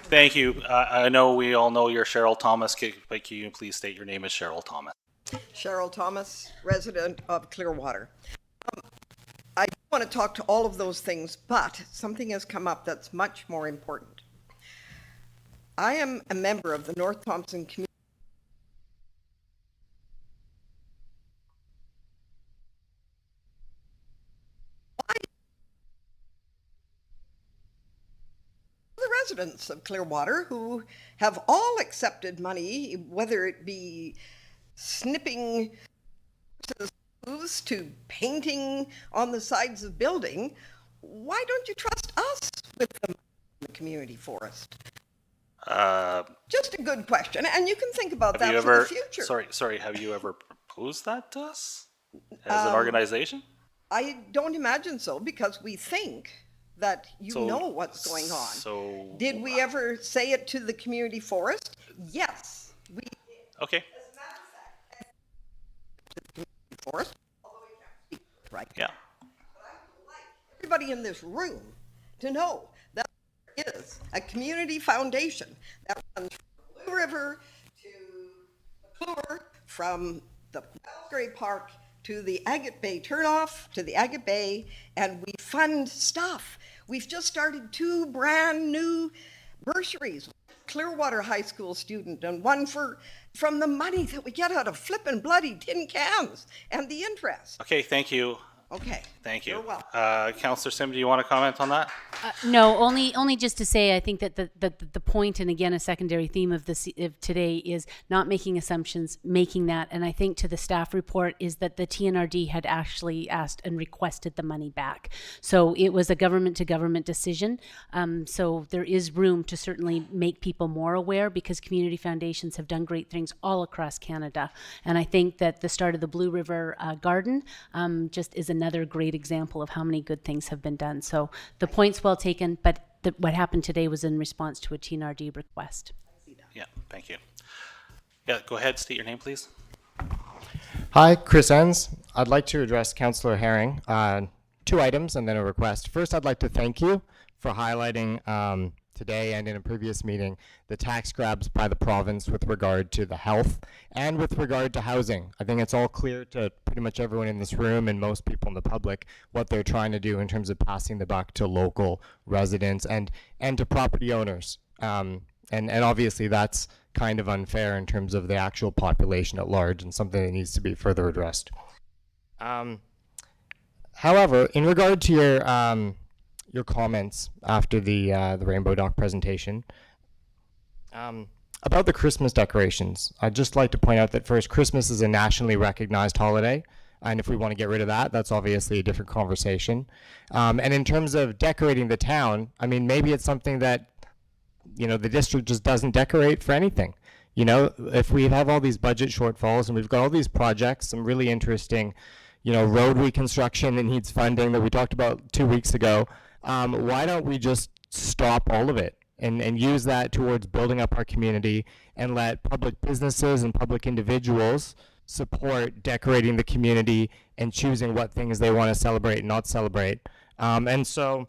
Thank you. I know we all know you're Cheryl Thomas, but can you please state your name as Cheryl Thomas? Cheryl Thomas, resident of Clearwater. I want to talk to all of those things, but something has come up that's much more important. I am a member of the North Thompson Community. The residents of Clearwater who have all accepted money, whether it be snipping to painting on the sides of building, why don't you trust us with the community forest? Just a good question, and you can think about that for the future. Sorry, have you ever proposed that to us as an organization? I don't imagine so, because we think that you know what's going on. So did we ever say it to the community forest? Yes, we did. Okay. Forest, right? Yeah. But I would like everybody in this room to know that there is a community foundation that runs from Blue River to McClure, from the Belgrave Park to the Agate Bay turnoff, to the Agate Bay, and we fund stuff. We've just started 2 brand new bursaries. Clearwater High School student and one from the money that we get out of flipping bloody tin cans and the interest. Okay, thank you. Okay. Thank you. You're welcome. Councillor Sim, do you want to comment on that? No, only just to say, I think that the point, and again, a secondary theme of today is not making assumptions, making that, and I think to the staff report is that the TNRD had actually asked and requested the money back. So it was a government to government decision. So there is room to certainly make people more aware, because community foundations have done great things all across Canada. And I think that the start of the Blue River Garden just is another great example of how many good things have been done. So the point's well taken, but what happened today was in response to a TNRD request. Yeah, thank you. Yeah, go ahead, state your name, please. Hi, Chris Enns. I'd like to address Councillor Herring on 2 items and then a request. First, I'd like to thank you for highlighting today and in a previous meeting the tax grabs by the province with regard to the health and with regard to housing. I think it's all clear to pretty much everyone in this room and most people in the public what they're trying to do in terms of passing the buck to local residents and to property owners. And obviously that's kind of unfair in terms of the actual population at large, and something that needs to be further addressed. However, in regard to your comments after the Rainbow Dock presentation, about the Christmas decorations, I'd just like to point out that first, Christmas is a nationally recognized holiday, and if we want to get rid of that, that's obviously a different conversation. And in terms of decorating the town, I mean, maybe it's something that, the district just doesn't decorate for anything. If we have all these budget shortfalls and we've got all these projects, some really interesting, road reconstruction that needs funding that we talked about 2 weeks ago. Why don't we just stop all of it and use that towards building up our community and let public businesses and public individuals support decorating the community and choosing what things they want to celebrate and not celebrate. And so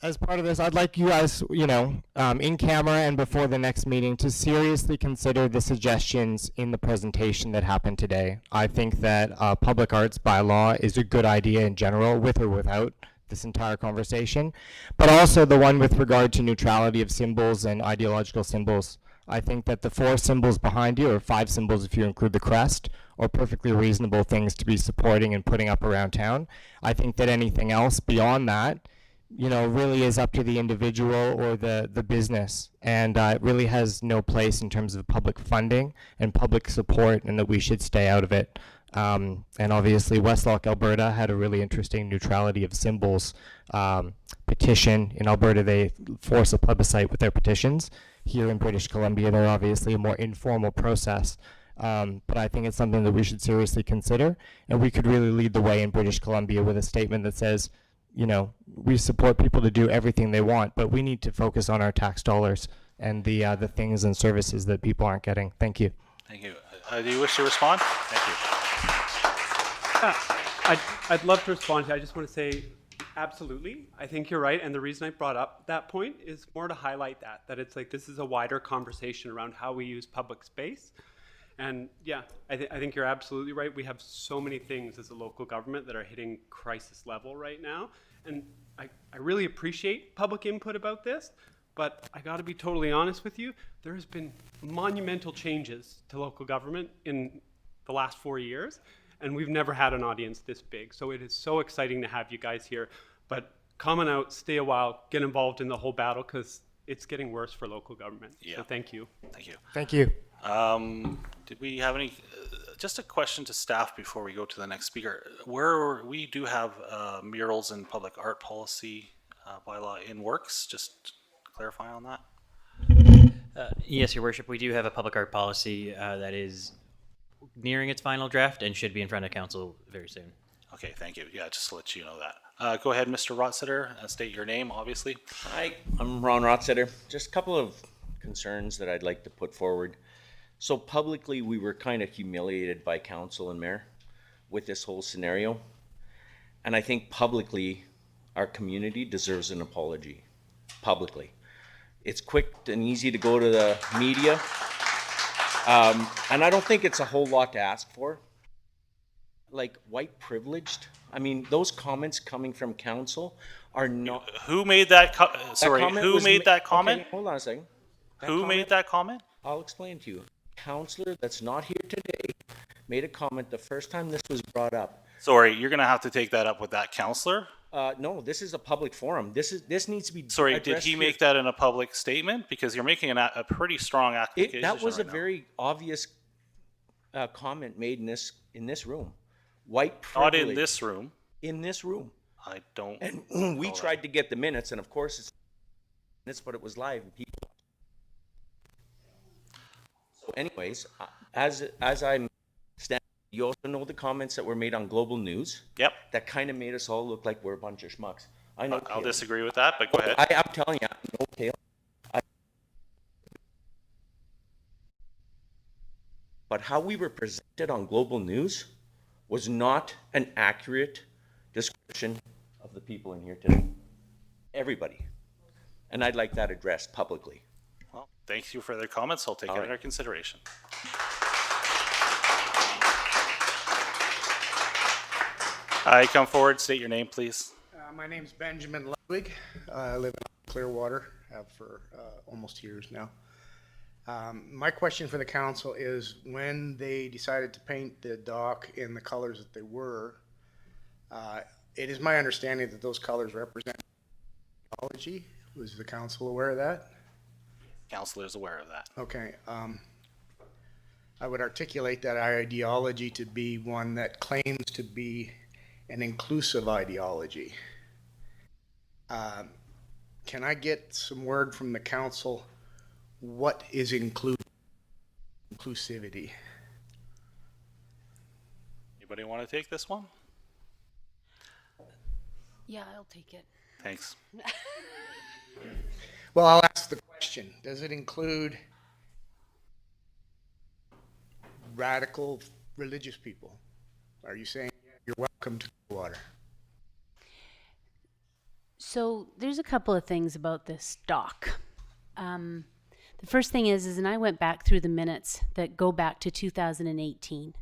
as part of this, I'd like you guys, in camera and before the next meeting to seriously consider the suggestions in the presentation that happened today. I think that public arts bylaw is a good idea in general, with or without this entire conversation, but also the one with regard to neutrality of symbols and ideological symbols. I think that the 4 symbols behind you, or 5 symbols if you include the crest, are perfectly reasonable things to be supporting and putting up around town. I think that anything else beyond that, really is up to the individual or the business, and it really has no place in terms of public funding and public support, and that we should stay out of it. And obviously Westlock, Alberta had a really interesting neutrality of symbols petition. In Alberta, they force a plebiscite with their petitions. Here in British Columbia, they're obviously a more informal process. But I think it's something that we should seriously consider, and we could really lead the way in British Columbia with a statement that says, we support people to do everything they want, but we need to focus on our tax dollars and the things and services that people aren't getting. Thank you. Thank you. Do you wish to respond? Thank you. I'd love to respond. I just want to say, absolutely. I think you're right. And the reason I brought up that point is more to highlight that it's like this is a wider conversation around how we use public space. And yeah, I think you're absolutely right. We have so many things as a local government that are hitting crisis level right now. And I really appreciate public input about this, but I got to be totally honest with you. There has been monumental changes to local government in the last 4 years, and we've never had an audience this big. So it is so exciting to have you guys here. But comment out, stay a while, get involved in the whole battle, because it's getting worse for local government. Yeah. So thank you. Thank you. Thank you. Did we have any, just a question to staff before we go to the next speaker. We do have murals and public art policy bylaw in works, just clarify on that. Yes, Your Worship, we do have a public art policy that is nearing its final draft and should be in front of council very soon. Okay, thank you. Yeah, just to let you know that. Go ahead, Mr. Rotsetter, state your name, obviously. Hi, I'm Ron Rotsetter. Just a couple of concerns that I'd like to put forward. So publicly, we were kind of humiliated by council and mayor with this whole scenario. And I think publicly, our community deserves an apology, publicly. It's quick and easy to go to the media. And I don't think it's a whole lot to ask for. Like white privileged, I mean, those comments coming from council are not. Who made that, who made that comment? Okay, hold on a second. Who made that comment? I'll explain to you. Councillor that's not here today made a comment the first time this was brought up. Sorry, you're going to have to take that up with that councillor. No, this is a public forum. This needs to be. Sorry, did he make that in a public statement? Because you're making a pretty strong accusation. That was right a now. very obvious comment made in this room. White privilege. Not in this room. In this room. I don't. And we tried to get the minutes, and of course, but it was live. And people. So, anyways, as I'm standing, you also know the comments that were made on Global News. Yep. That kind of made us all look like we're a bunch of schmucks. I know. I'll disagree with that, but go ahead. I'm telling you, no tail. But how we were presented on Global News was not an accurate description of the people in here today. Everybody. And I'd like that addressed publicly. Well, thank you for their comments. I'll take it under consideration. Hi, come forward. State your name, please. My name's Benjamin Ludwig. I live in Clearwater, have for almost years now. My question for the council is, when they decided to paint the dock in the colors that they were, it is my understanding that those colors represent ideology. Was the council aware of that? Councilor is aware of that. Okay. I would articulate that ideology to be one that claims to be an inclusive ideology. Can I get some word from the council? What is inclusivity? Anybody want to take this one? Yeah, I'll take it. Thanks. Well, I'll ask the question. Does it include radical religious people? Are you saying you're welcome to Clearwater? So there's a couple of things about this doc. The first thing is, and I went back through the minutes that go back to 2018,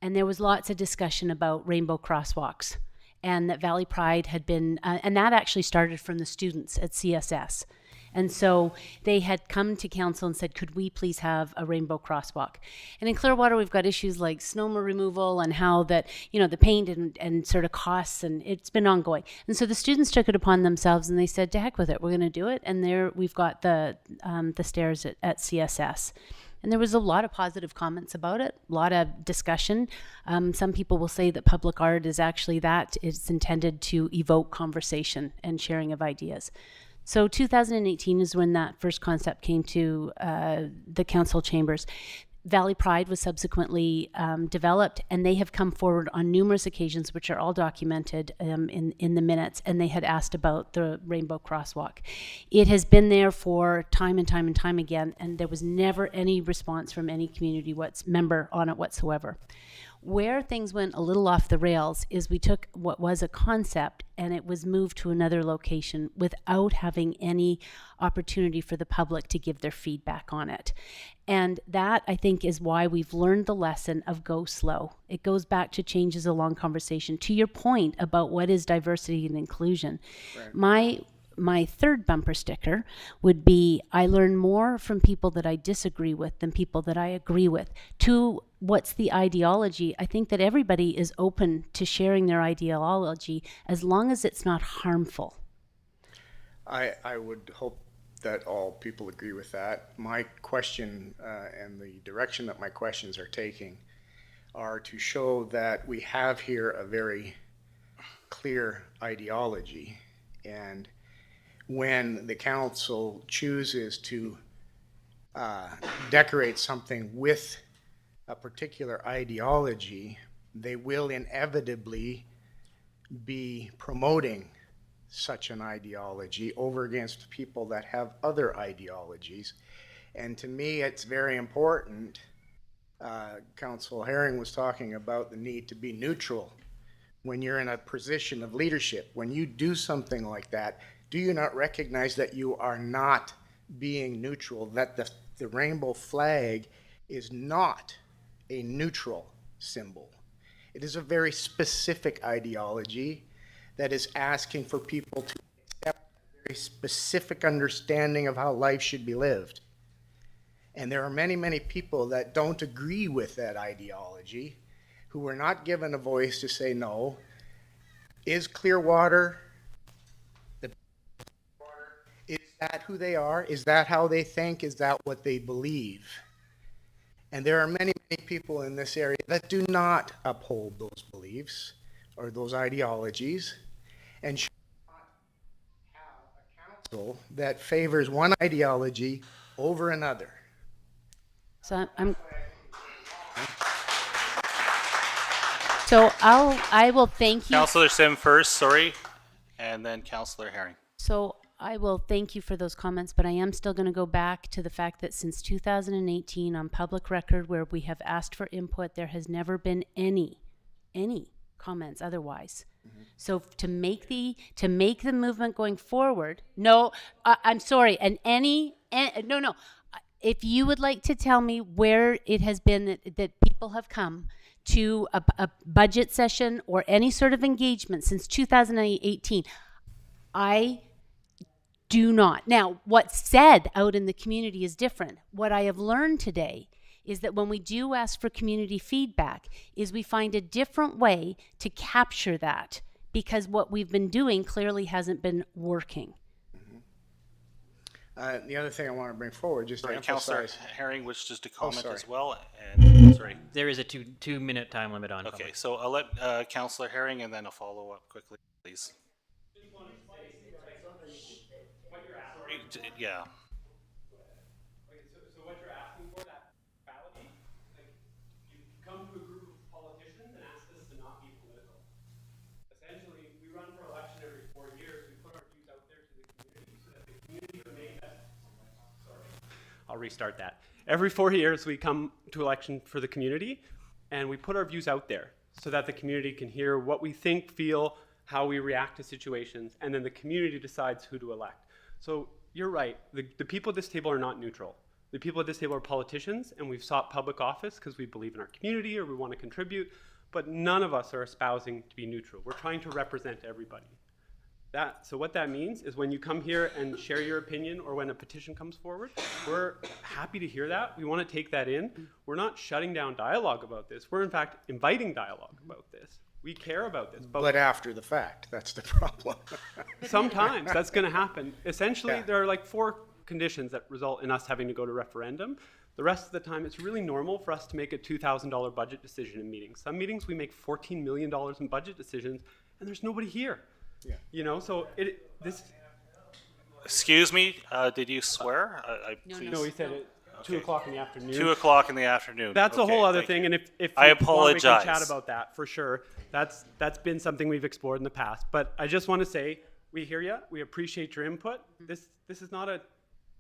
and there was lots of discussion about rainbow crosswalks, and that Valley Pride had been, and that actually started from the students at CSS. And so they had come to council and said, could we please have a rainbow crosswalk? And in Clearwater, we've got issues like snow removal and how that, you know, the paint and sort of costs, and it's been ongoing. And so the students took it upon themselves and they said, to heck with it, we're going to do it. And there we've got the stairs at CSS. And there was a lot of positive comments about it, a lot of discussion. Some people will say that public art is actually that. It's intended to evoke conversation and sharing of ideas. So 2018 is when that first concept came to the council chambers. Valley Pride was subsequently developed, and they have come forward on numerous occasions, which are all documented in the minutes, and they had asked about the rainbow crosswalk. It has been there for time and time and time again, and there was never any response from any community member on it whatsoever. Where things went a little off the rails is we took what was a concept and it was moved to another location without having any opportunity for the public to give their feedback on it. And that, I think, is why we've learned the lesson of go slow. It goes back to change is a long conversation. To your point about what is diversity and inclusion, right. My third bumper sticker would be, I learn more from people that I disagree with than people that I agree with. To what's the ideology? I think that everybody is open to sharing their ideology as long as it's not harmful. I would hope that all people agree with that. My question and the direction that my questions are taking are to show that we have here a very clear ideology, and when the council chooses to decorate something with a particular ideology, they will inevitably be promoting such an ideology over against people that have other ideologies. And to me, it's very important. Councillor Herring was talking about the need to be neutral when you're in a position of leadership. When you do something like that, do you not recognize that you are not being neutral, that the rainbow flag is not a neutral symbol? It is a very specific ideology that is asking for people to accept a very specific understanding of how life should be lived. And there are many, many people that don't agree with that ideology, who were not given a voice to say no. Is Clearwater, is that who they are? Is that how they think? Is that what they believe? And there are many, many people in this area that do not uphold those beliefs or those ideologies, and should not have a council that favors one ideology over another. So I will thank you. Councillor Sim first, sorry, and then Councillor Herring. So I will thank you for those comments, but I am still going to go back to the fact that since 2018 on public record where we have asked for input, there has never been any comments otherwise. Mm-hmm. So to make the movement going forward, no, I'm sorry, no. If you would like to tell me where it has been that people have come to a budget session or any sort of engagement since 2018, I do not. Now, what's said out in the community is different. What I have learned today is that when we do ask for community feedback, is we find a different way to capture that, because what we've been doing clearly hasn't been working. The other thing I want to bring forward, just to emphasize. Councillor Herring wishes to comment as well. And sorry. There is a two-minute time limit on. Okay, so I'll let Councillor Herring and then I'll follow up quickly, please. Yeah. So what you're asking for, that validity, like you come to a group of politicians and ask us to I'll restart that. Every 4 years, we come to election for the community, and we put our views out there so that the community can hear what we think, feel, how we react to situations, and then the community decides who to elect. So you're right, the people at this table are not neutral. The people at this table are politicians, and we've sought public office because we believe in our community or we want to contribute, but none of us are espousing to be neutral. We're trying to represent everybody. So what that means is when you come here and share your opinion or when a petition comes forward, we're happy to hear that. We want to take that in. We're not shutting down dialogue about this. We're in fact inviting dialogue about this. We care about this. But after the fact, that's the problem. Sometimes that's going to happen. Essentially, Yeah. there are like 4 conditions that result in us having to go to referendum. The rest of the time, it's really normal for us to make a $2,000 budget decision in meetings. Some meetings, we make $14 million in budget decisions, and there's nobody here. Yeah. You know, so this. Excuse me, did you swear? No, he said it 2 o'clock in the afternoon. 2 o'clock in the afternoon. That's a Okay, whole other thank thing, you. and if I you want, we apologize. can chat about that for sure. That's been something we've explored in the past. But I just want to say, we hear you. We appreciate your input. This is not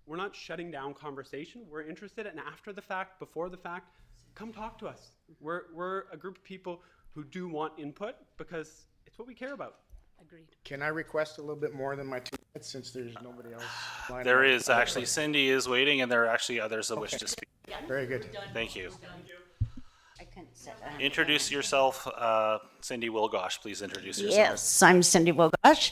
we're not shutting down conversation. We're interested, and after the fact, before the fact, come talk to us. We're a group of people who do want input because it's what we care about. Agreed. Can I request a little bit more than my 2 minutes since there's nobody else? lined There up? is actually, Cindy is waiting, and there are actually others that wish to speak. Very good. Thank you. I couldn't sit down. Introduce yourself, Cindy Wilgosh, please introduce yourself. Yes, I'm Cindy Wilgosh.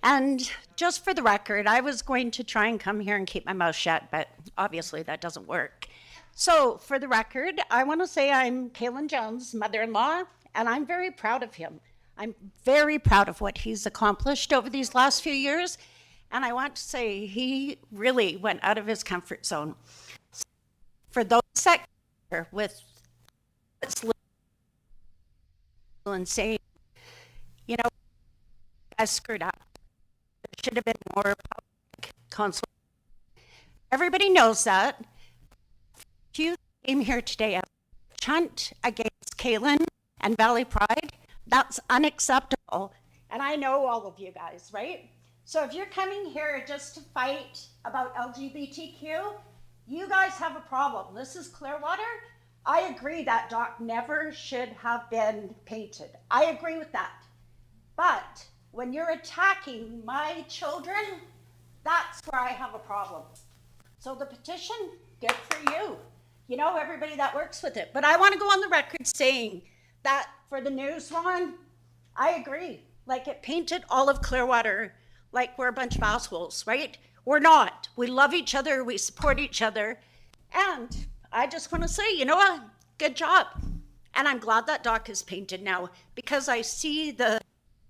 And just for the record, I was going to try and come here and keep my mouth shut, but obviously that doesn't work. So for the record, I want to say I'm Kaylin Jones' mother-in-law, and I'm very proud of him. I'm very proud of what he's accomplished over these last few years. And I want to say he really went out of his comfort zone. For those that care with and saying, you know, I screwed up. There should have been more public consultation. Everybody knows that. If you came here today as a chant against Kaylin and Valley Pride, that's unacceptable. And I know all of you guys, right? So if you're coming here just to fight about LGBTQ, you guys have a problem. This is Clearwater. I agree that dock never should have been painted. I agree with that. But when you're attacking my children, that's where I have a problem. So the petition, good for you. You know, everybody that works with it. But I want to go on the record saying that for the news one, I agree. Like, it painted all of Clearwater like we're a bunch of assholes, right? We're not. We love each other. We support each other. And I just want to say, you know what? Good job. And I'm glad that dock is painted now because I see the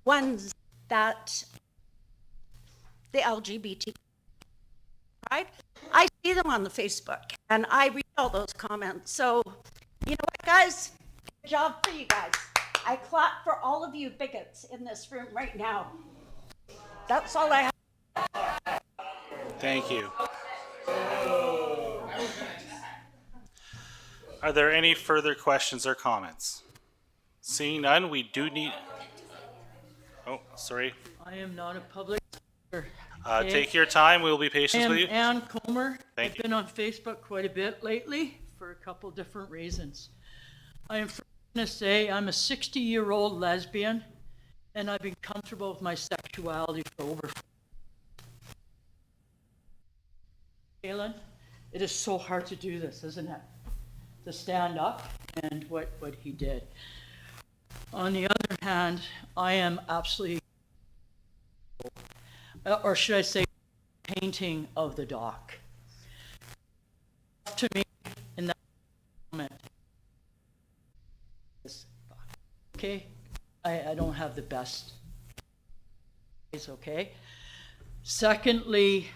ones that the LGBT, right? I see them on the Facebook and I read all those comments. So, you know what, guys? Good job for you guys. I clap for all of you bigots in this room right now. That's all I have. Thank you. Are there any further questions or comments? Seeing none, we do need... Oh, sorry. I am not a public speaker. Take your time. We will be patient with you. I am Ann Comer. Thank I've you. been on Facebook quite a bit lately for a couple different reasons. I am going to say I'm a 60-year-old lesbian, and I've been comfortable with my sexuality for over. Kaylin, it is so hard to do this, isn't it? To stand up and what he did. On the other hand, I am absolutely, or should I say, painting of the dock. To me, in that moment, okay, I don't have the best. It's okay. Secondly,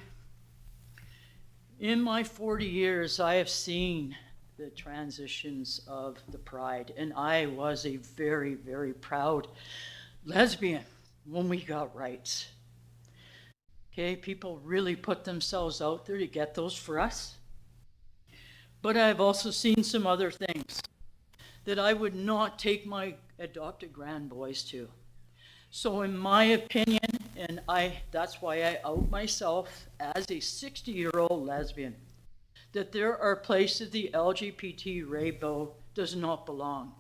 in my 40 years, I have seen the transitions of the Pride, and I was a very, very proud lesbian when we got rights. Okay, people really put themselves out there to get those for us. But I've also seen some other things that I would not take my adopted grandboys to. So in my opinion, and that's why I out myself as a 60-year-old lesbian, that there are places the LGBT rainbow does not belong.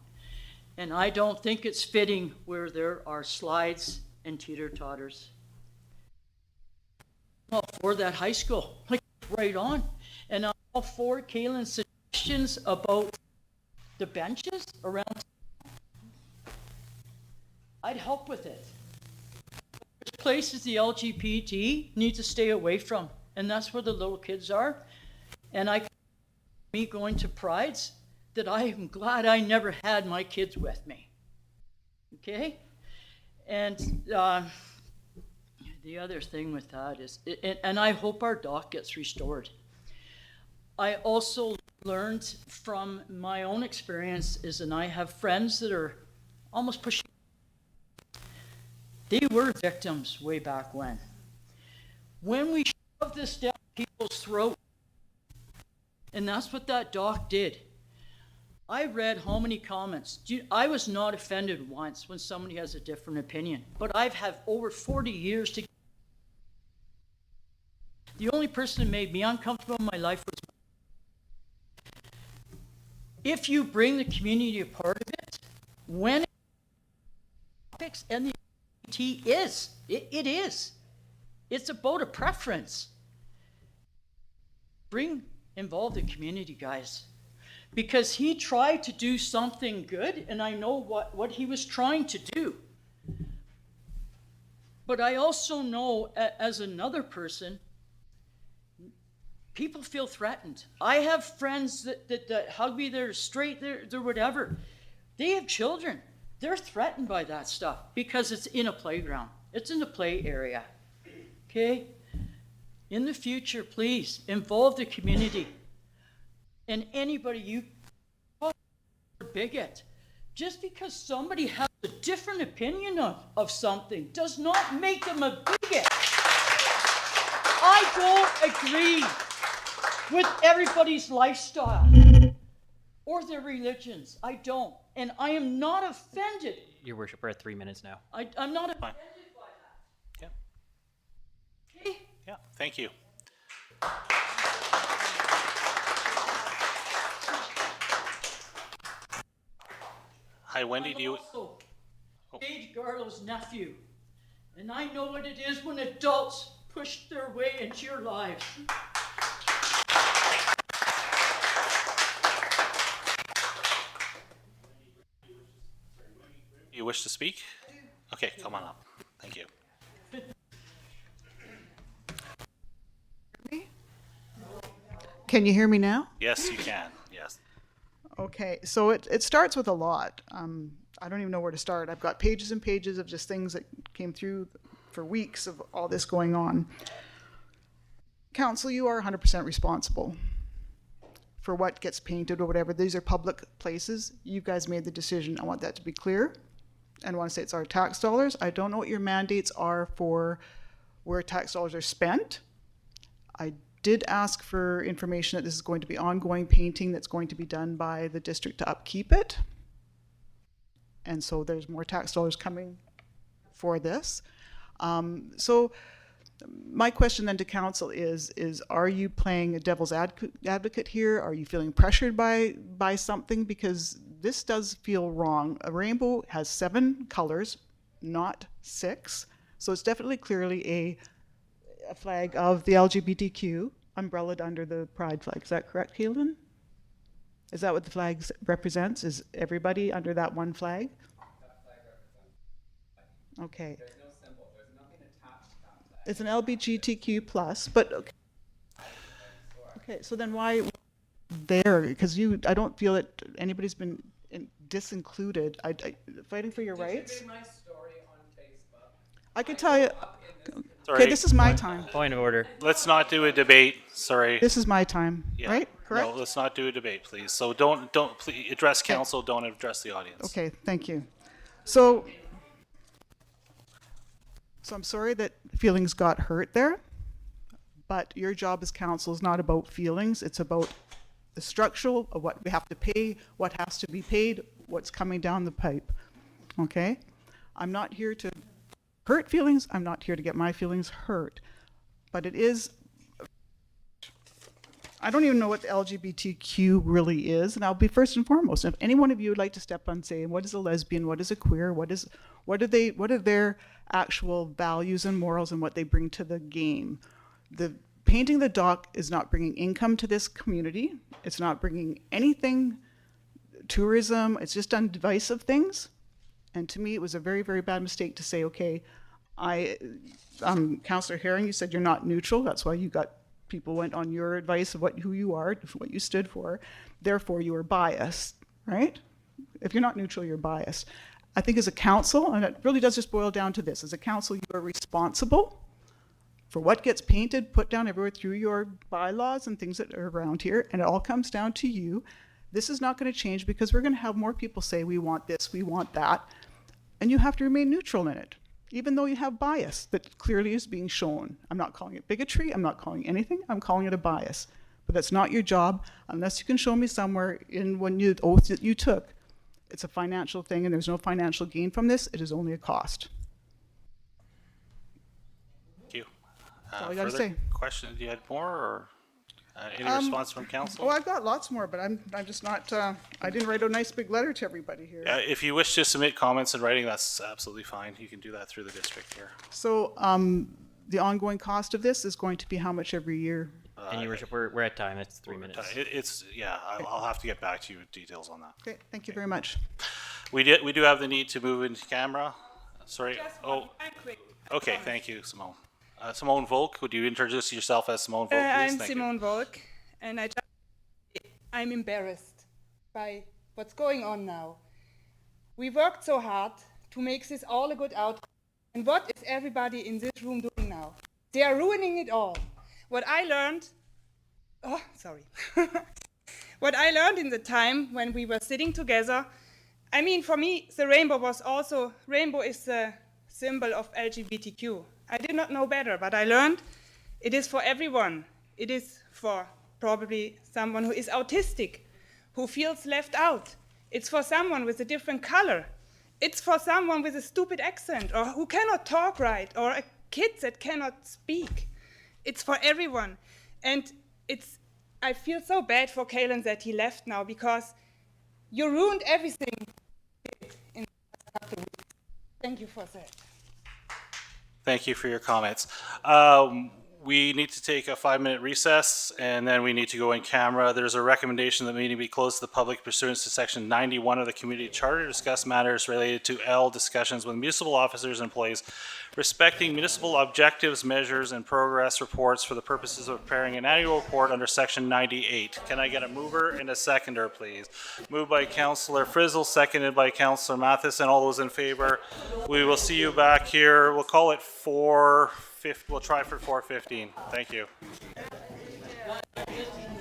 And I don't think it's fitting where there are slides and teeter-totters. I'm all for that high school, like right on. And I'm all for Kaylin's suggestions about the benches around. I'd help with it. There's places the LGBT need to stay away from, and that's where the little kids are. And me going to prides that I am glad I never had my kids with me. Okay? And the other thing with that is, and I hope our dock gets restored. I also learned from my own experiences, and I have friends that are almost pushing. They were victims way back when. When we shoved this down people's throat, and that's what that doc did. I read how many comments. I was not offended once when somebody has a different opinion, but I've had over 40 years to. The only person that made me uncomfortable in my life was. If you bring the community a part of it, when topics and the LGBT is, it is. It's about a preference. Involve the community, guys. Because he tried to do something good, and I know what he was trying to do. But I also know, as another person, people feel threatened. I have friends that hug me, they're straight, they're whatever. They have children. They're threatened by that stuff because it's in a playground. It's in the play area. Okay? In the future, please, involve the community. And anybody you call a bigot. Just because somebody has a different opinion of something does not make them a bigot. I don't agree with everybody's lifestyle or their religions. I don't. And I am not offended. Your worship, we're at 3 minutes now. I'm not offended by that. Yeah. Okay? Yeah, thank you. Hi, Wendy, do you... Also, Paige Garlow's nephew. And I know what it is when adults push their way into your lives. You wish to speak? Okay, come on up. Thank you. Can you hear me now? Yes, you can. Yes. Okay, so it starts with a lot. I don't even know where to start. I've got pages and pages of just things that came through for weeks of all this going on. Council, you are 100% responsible for what gets painted or whatever. These are public places. You guys made the decision. I want that to be clear. And I want to say it's our tax dollars. I don't know what your mandates are for where tax dollars are spent. I did ask for information that this is going to be ongoing painting that's going to be done by the district to upkeep it. And so there's more tax dollars coming for this. So my question then to council is are you playing a devil's advocate here? Are you feeling pressured by something? Because this does feel wrong. A rainbow has 7 colors, not 6. So it's definitely clearly a flag of the LGBTQ umbrellaed under the pride flag. Is that correct, Kaylin? Is that what the flag represents? Is everybody under that one flag? That flag represents. Okay. There's no symbol. There's nothing attached to that flag. It's an LGBTQ plus, but okay. Okay, so then why there? Because I don't feel that anybody's been disincluded. Fighting for your rights. Did you read my story on Facebook? I can tell you. Sorry. Okay, this is my time. Point of order. Let's not do a debate. Sorry. This is my time, Yeah. right? Correct? No, let's not do a debate, please. So don't please address council, don't address the audience. Okay, thank you. So I'm sorry that feelings got hurt there, but your job as council is not about feelings. It's about the structural of what we have to pay, what has to be paid, what's coming down the pipe. Okay? I'm not here to hurt feelings. I'm not here to get my feelings hurt. But it is I don't even know what the LGBTQ really is, and I'll be first and foremost. If any one of you would like to step on and say, what is a lesbian, what is a queer, what are their actual values and morals and what they bring to the game? The painting the dock is not bringing income to this community. It's not bringing anything, tourism. It's just done divisive things. And to me, it was a very, very bad mistake to say, okay, Councillor Herring, you said you're not neutral. That's why people went on your advice of who you are, what you stood for. Therefore, you are biased, right? If you're not neutral, you're biased. I think as a council, and it really does just boil down to this, as a council, you are responsible for what gets painted, put down everywhere through your bylaws and things that are around here, and it all comes down to you. This is not going to change because we're going to have more people say, we want this, we want that, and you have to remain neutral in it, even though you have bias that clearly is being shown. I'm not calling it bigotry, I'm not calling anything, I'm calling it a bias. But that's not your job unless you can show me somewhere in the oath that you took. It's a financial thing and there's no financial gain from this, it is only a cost. Thank you. That's all I gotta Further say. Question, do you have more, or any response from council? Oh, I've got lots more, but I'm just not, I didn't write a nice big letter to everybody here. If you wish to submit comments in writing, that's absolutely fine. You can do that through the district here. So the ongoing cost of this is going to be how much every year? And your worship, we're at time. It's 3 minutes. I'll have to get back to you with details on that. Okay, thank you very much. We do have the need to move into camera. Sorry. I'm quick. Okay. Thank you, Simone. Simone Volk, would you introduce yourself as Simone Volk, please? I'm Thank Simone Volk, and I'm embarrassed by what's going on now. We worked so hard to make this all a good outcome. And what is everybody in this room doing now? They are ruining it all. What I learned, what I learned in the time when we were sitting together, I mean, for me, the rainbow is the symbol of LGBTQ. I did not know better, but I learned it is for everyone. It is for probably someone who is autistic, who feels left out. It's for someone with a different color. It's for someone with a stupid accent, or who cannot talk right, or a kid that cannot speak. It's for everyone. And I feel so bad for Kalen that he left now, because you ruined everything in the last couple of weeks. Thank you for that. Thank you for your comments. We need to take a 5-minute recess, and then we need to go in camera. There's a recommendation that the meeting be closed to the public pursuant to section 91 of the community charter to discuss matters related to discussions with municipal officers and employees respecting municipal objectives, measures, and progress reports for the purposes of preparing an annual report under section 98. Can I get a mover and a seconder, please? Moved by Councillor Frizzle, seconded by Councillor Mathis, and all those in favor. We will see you back here. We'll call it 4:50. We'll try for 4:15. Thank you.